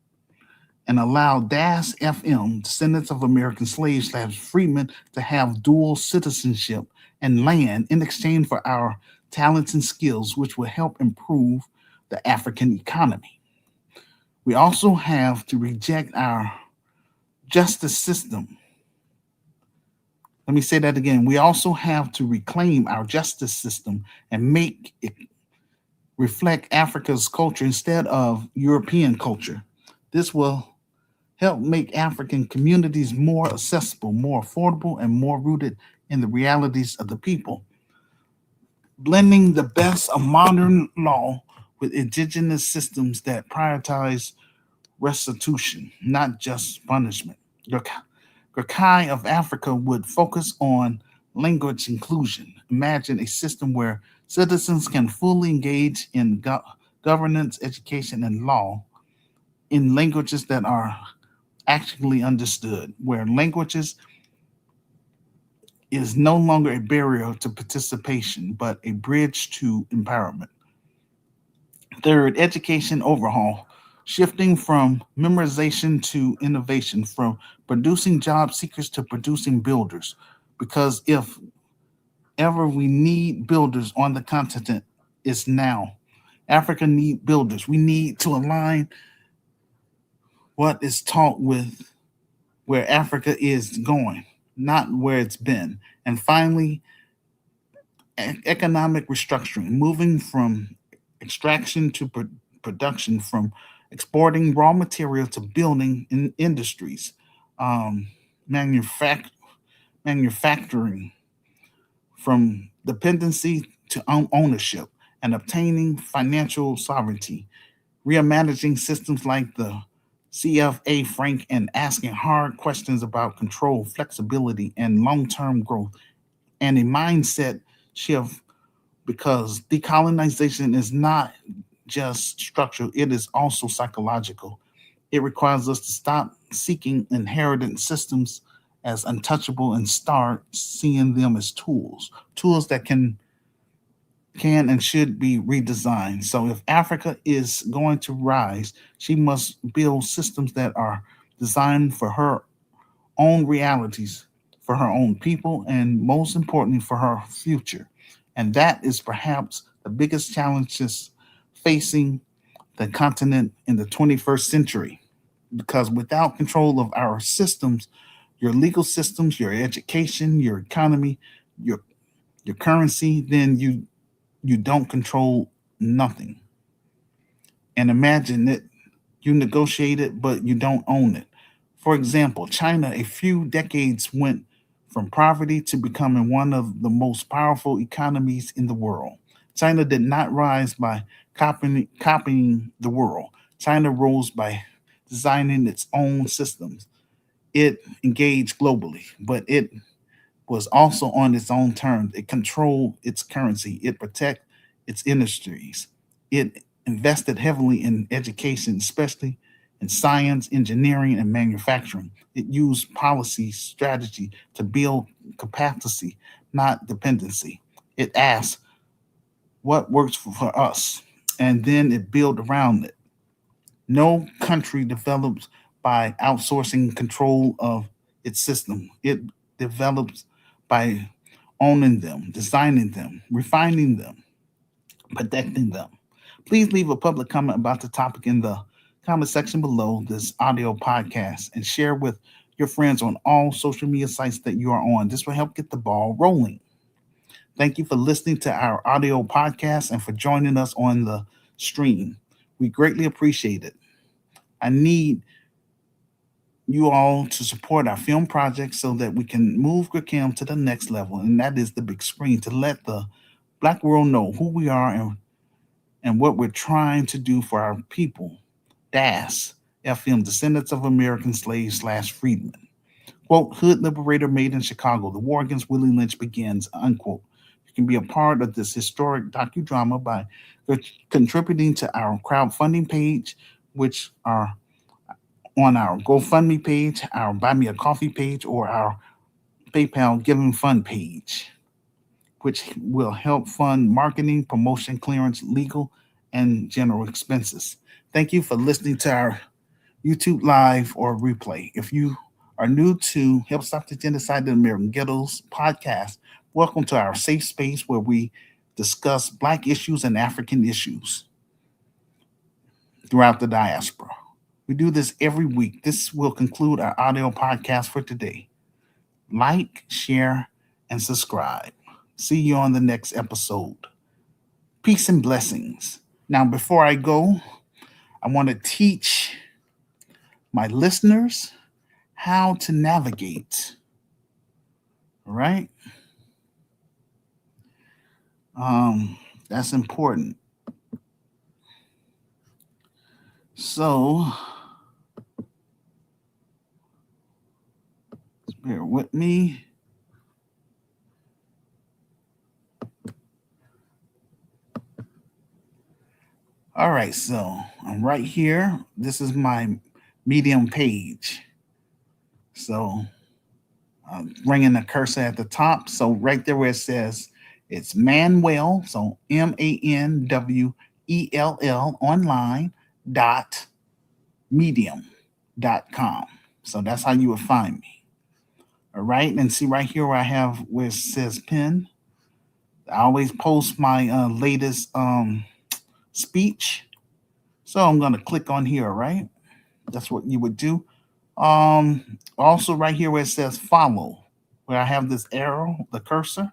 and allow DAS FM, descendants of American slaves slash freedmen, to have dual citizenship and land in exchange for our talents and skills, which will help improve the African economy. We also have to reject our justice system. Let me say that again. We also have to reclaim our justice system and make it reflect Africa's culture instead of European culture. This will help make African communities more accessible, more affordable, and more rooted in the realities of the people. Blending the best of modern law with indigenous systems that prioritize restitution, not just punishment. Gurkha of Africa would focus on language inclusion. Imagine a system where citizens can fully engage in governance, education, and law in languages that are actually understood, where languages is no longer a barrier to participation, but a bridge to empowerment. Third, education overhaul. shifting from memorization to innovation, from producing job seekers to producing builders. Because if ever we need builders on the continent, it's now. Africa need builders. We need to align what is taught with where Africa is going, not where it's been. And finally, economic restructuring, moving from extraction to production, from exporting raw material to building in industries, um, manufac- manufacturing, from dependency to ownership, and obtaining financial sovereignty, reimagining systems like the CFA Frank and asking hard questions about control, flexibility, and long term growth, and a mindset shift because decolonization is not just structural, it is also psychological. It requires us to stop seeking inherited systems as untouchable and start seeing them as tools, tools that can and should be redesigned. So if Africa is going to rise, she must build systems that are designed for her own realities, for her own people, and most importantly, for her future. And that is perhaps the biggest challenges facing the continent in the 21st century. Because without control of our systems, your legal systems, your education, your economy, your your currency, then you don't control nothing. And imagine that you negotiate it, but you don't own it. For example, China, a few decades went from poverty to becoming one of the most powerful economies in the world. China did not rise by copying the world. China rose by designing its own systems. It engaged globally, but it was also on its own terms. It controlled its currency. It protected its industries. It invested heavily in education, especially in science, engineering, and manufacturing. It used policy strategy to build capacity, not dependency. It asked what works for us, and then it built around it. No country develops by outsourcing control of its system. It develops by owning them, designing them, refining them, protecting them. Please leave a public comment about the topic in the comment section below this audio podcast and share with your friends on all social media sites that you are on. This will help get the ball rolling. Thank you for listening to our audio podcast and for joining us on the stream. We greatly appreciate it. I need you all to support our film project so that we can move Grikim to the next level, and that is the big screen, to let the Black world know who we are and what we're trying to do for our people. DAS, FM, Descendants of American Slaves slash Freedmen. Quote, Hood Liberator made in Chicago. The war against Willie Lynch begins, unquote. You can be a part of this historic docudrama by contributing to our crowdfunding page, which are on our GoFundMe page, our Buy Me a Coffee page, or our PayPal Giving Fund page, which will help fund marketing, promotion, clearance, legal, and general expenses. Thank you for listening to our YouTube Live or replay. If you are new to Help Stop the Genocide in American Ghettos podcast, welcome to our safe space where we discuss Black issues and African issues throughout the diaspora. We do this every week. This will conclude our audio podcast for today. Like, share, and subscribe. See you on the next episode. Peace and blessings. Now, before I go, I want to teach my listeners how to navigate. All right? That's important. So, bear with me. All right, so I'm right here. This is my Medium page. So I'm bringing the cursor at the top. So right there where it says it's Manuel, so MANWELL online dot medium.com. So that's how you would find me. All right. And see right here where I have where it says pin. I always post my latest speech. So I'm going to click on here, right? That's what you would do. Also right here where it says follow, where I have this arrow, the cursor,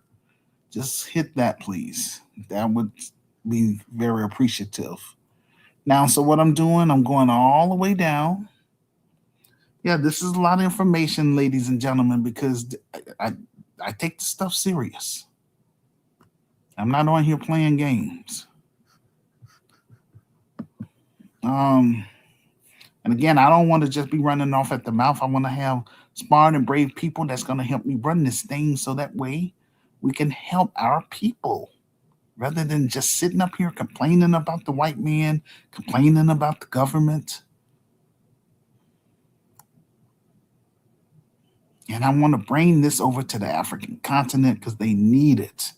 just hit that, please. That would be very appreciative. Now, so what I'm doing, I'm going all the way down. Yeah, this is a lot of information, ladies and gentlemen, because I take the stuff serious. I'm not on here playing games. Um, and again, I don't want to just be running off at the mouth. I want to have smart and brave people that's going to help me run this thing so that way we can help our people rather than just sitting up here complaining about the white man, complaining about the government. And I want to bring this over to the African continent because they need it.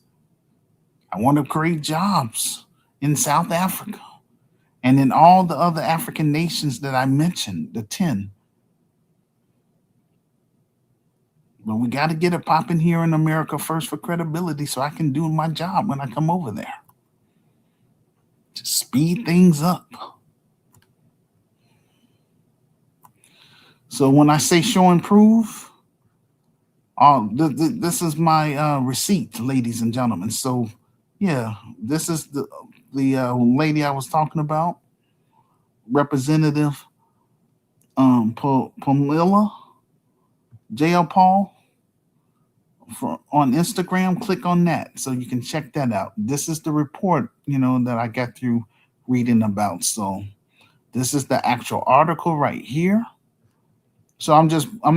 I want to create jobs in South Africa and in all the other African nations that I mentioned, the 10. But we got to get it popping here in America first for credibility so I can do my job when I come over there. Just speed things up. So when I say show and prove, this is my receipt, ladies and gentlemen. So yeah, this is the lady I was talking about, Representative Pamela J.L. Paul on Instagram. Click on that so you can check that out. This is the report, that I got through reading about. So this is the actual article right here. So I'm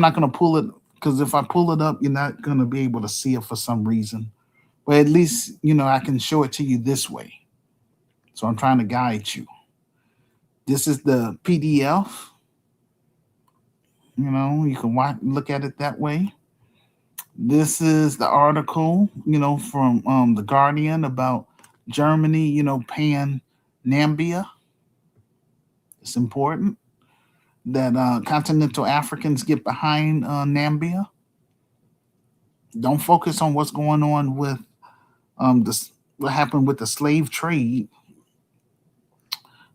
not going to pull it because if I pull it up, you're not going to be able to see it for some reason. But at least, I can show it to you this way. So I'm trying to guide you. This is the PDF. You can look at it that way. This is the article, from The Guardian about Germany, paying Nambia. It's important that continental Africans get behind Nambia. Don't focus on what's going on with what happened with the slave trade,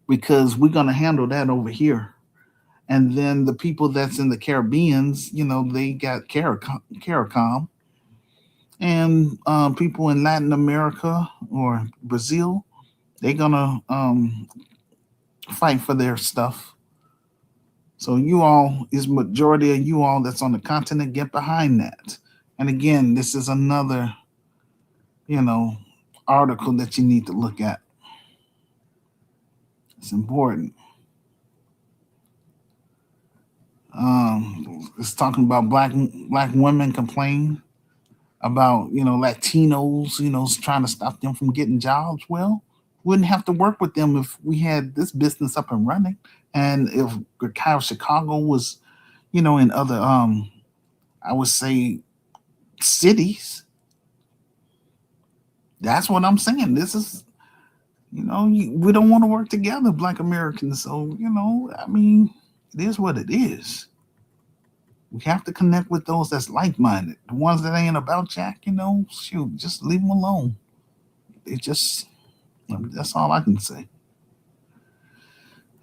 because we're going to handle that over here. And then the people that's in the Caribbeans, they got CARICOM. And people in Latin America or Brazil, they're going to fight for their stuff. So you all, is majority of you all that's on the continent, get behind that. And again, this is another, article that you need to look at. It's important. It's talking about black women complain about Latinos, trying to stop them from getting jobs. Well, wouldn't have to work with them if we had this business up and running, and if Chicago was, in other I would say cities. That's what I'm saying. This is, we don't want to work together, Black Americans. So, it is what it is. We have to connect with those that's like-minded. The ones that ain't about Jack, shoot, just leave them alone. That's all I can say.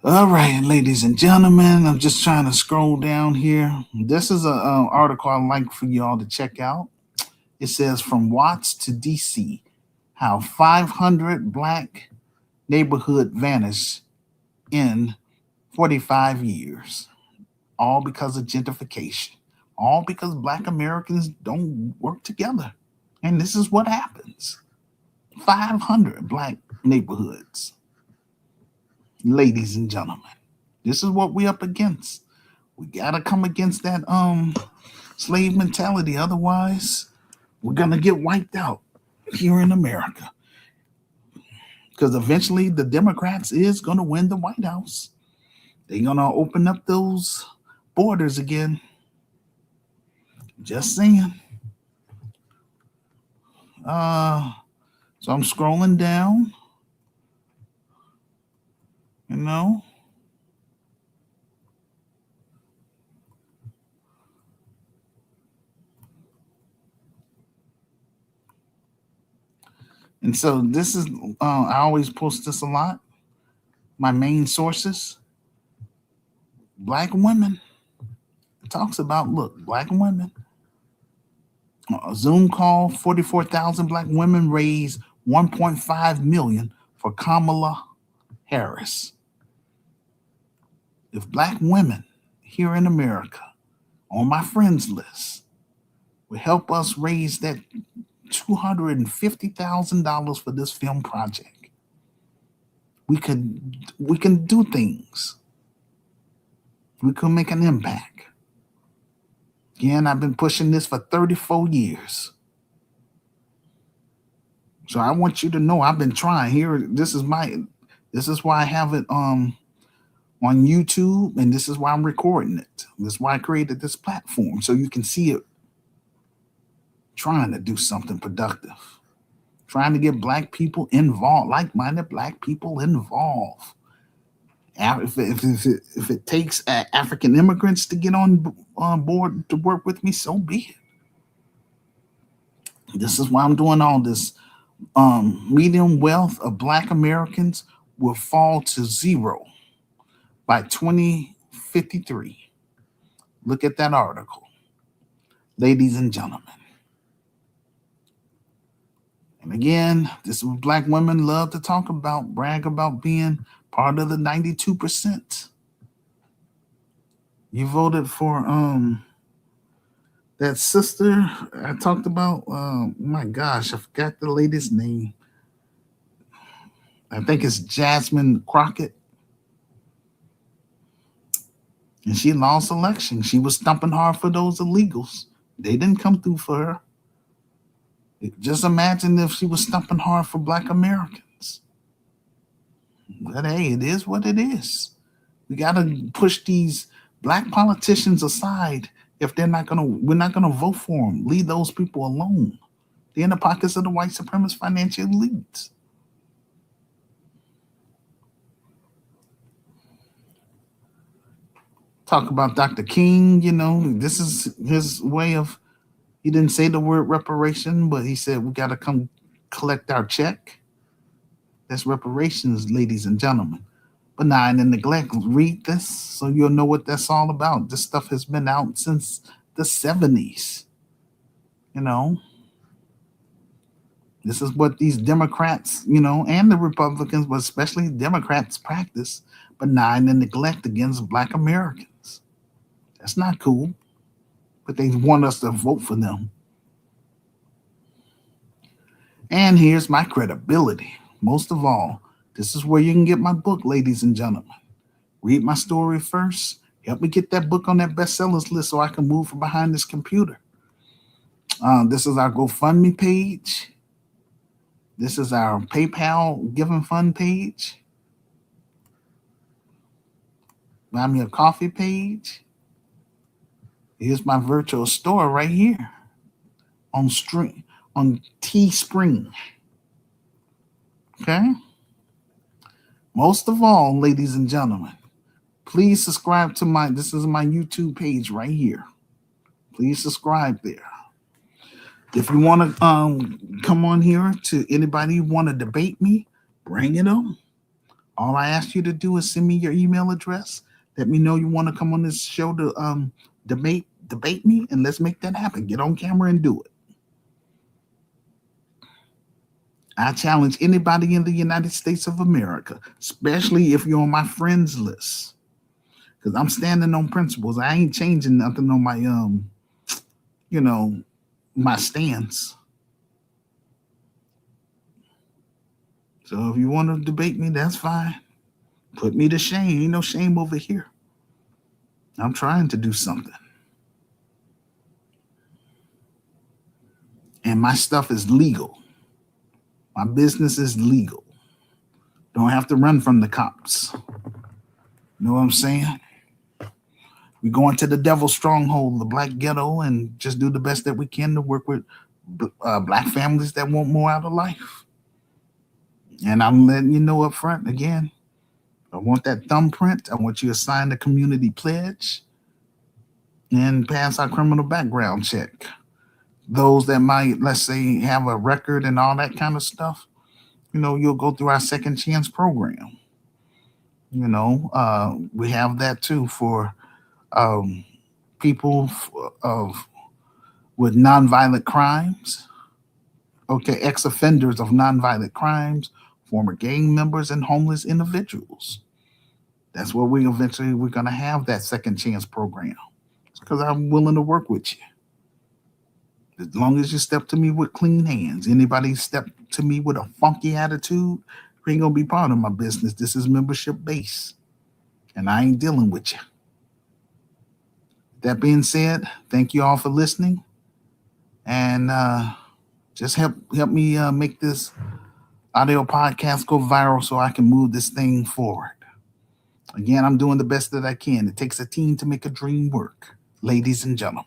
All right, ladies and gentlemen, I'm just trying to scroll down here. This is an article I'd like for you all to check out. It says, From Watts to D.C., How 500 Black Neighborhood Vanished in 45 Years. All because of gentrification. All because Black Americans don't work together. And this is what happens. 500 Black neighborhoods. Ladies and gentlemen, this is what we up against. We gotta come against that slave mentality. Otherwise, we're gonna get wiped out here in America. Because eventually the Democrats is gonna win the White House. They're gonna open up those borders again. Just saying. So I'm scrolling down. And so this is, I always post this a lot. My main sources, Black women. It talks about, look, Black women. A Zoom call, 44,000 Black women raise 1.5 million for Kamala Harris. If Black women here in America on my friends list would help us raise that $250,000 for this film project, we can do things. We can make an impact. Again, I've been pushing this for 34 years. So I want you to know I've been trying here. This is why I have it on YouTube, and this is why I'm recording it. This is why I created this platform, so you can see it. Trying to do something productive. Trying to get Black people involved, like-minded Black people involved. If it takes African immigrants to get on board to work with me, so be it. This is why I'm doing all this. Median wealth of Black Americans will fall to zero by 2053. Look at that article, ladies and gentlemen. And again, this is what Black women love to talk about, brag about being part of the 92%. You voted for that sister I talked about. My gosh, I forgot the lady's name. I think it's Jasmine Crockett. And she lost election. She was stumping hard for those illegals. They didn't come through for her. Just imagine if she was stumping hard for Black Americans. But hey, it is what it is. We got to push these Black politicians aside. If we're not gonna vote for them. Leave those people alone. They're in the pockets of the white supremacist financial elites. Talk about Dr. King, this is his way of, he didn't say the word reparation, but he said we got to come collect our check. That's reparations, ladies and gentlemen. Benign and neglect. Read this so you'll know what that's all about. This stuff has been out since the 70s. This is what these Democrats, and the Republicans, but especially Democrats, practice. Benign and neglect against Black Americans. That's not cool. But they want us to vote for them. And here's my credibility. Most of all, this is where you can get my book, ladies and gentlemen. Read my story first. Help me get that book on that bestsellers list so I can move from behind this computer. This is our GoFundMe page. This is our PayPal Giving Fund page. Buy me a coffee page. Here's my virtual store right here on Teespring. Okay? Most of all, ladies and gentlemen, please subscribe to this is my YouTube page right here. Please subscribe there. If you want to come on here to anybody who want to debate me, bring it on. All I ask you to do is send me your email address. Let me know you want to come on this show to debate me, and let's make that happen. Get on camera and do it. I challenge anybody in the United States of America, especially if you're on my friends list, because I'm standing on principles. I ain't changing nothing on my my stance. So if you want to debate me, that's fine. Put me to shame. Ain't no shame over here. I'm trying to do something. And my stuff is legal. My business is legal. Don't have to run from the cops. You know what I'm saying? We go into the devil's stronghold, the Black ghetto, and just do the best that we can to work with Black families that want more out of life. And I'm letting you know up front, again, I want that thumbprint. I want you to sign the community pledge and pass our criminal background check. Those that might, let's say, have a record and all that kind of stuff, you'll go through our second chance program. We have that too for um, people of with nonviolent crimes. Okay, ex-offenders of nonviolent crimes, former gang members, and homeless individuals. That's what we're gonna have that second chance program. Because I'm willing to work with you. As long as you step to me with clean hands. Anybody step to me with a funky attitude, you ain't gonna be part of my business. This is membership based, and I ain't dealing with you. That being said, thank you all for listening, and just help me make this audio podcast go viral so I can move this thing forward. Again, I'm doing the best that I can. It takes a team to make a dream work, ladies and gentlemen.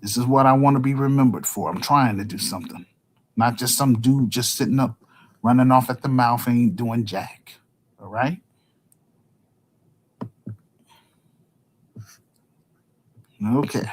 This is what I want to be remembered for. I'm trying to do something, not just some dude just sitting up, running off at the mouth and ain't doing jack. All right? Okay.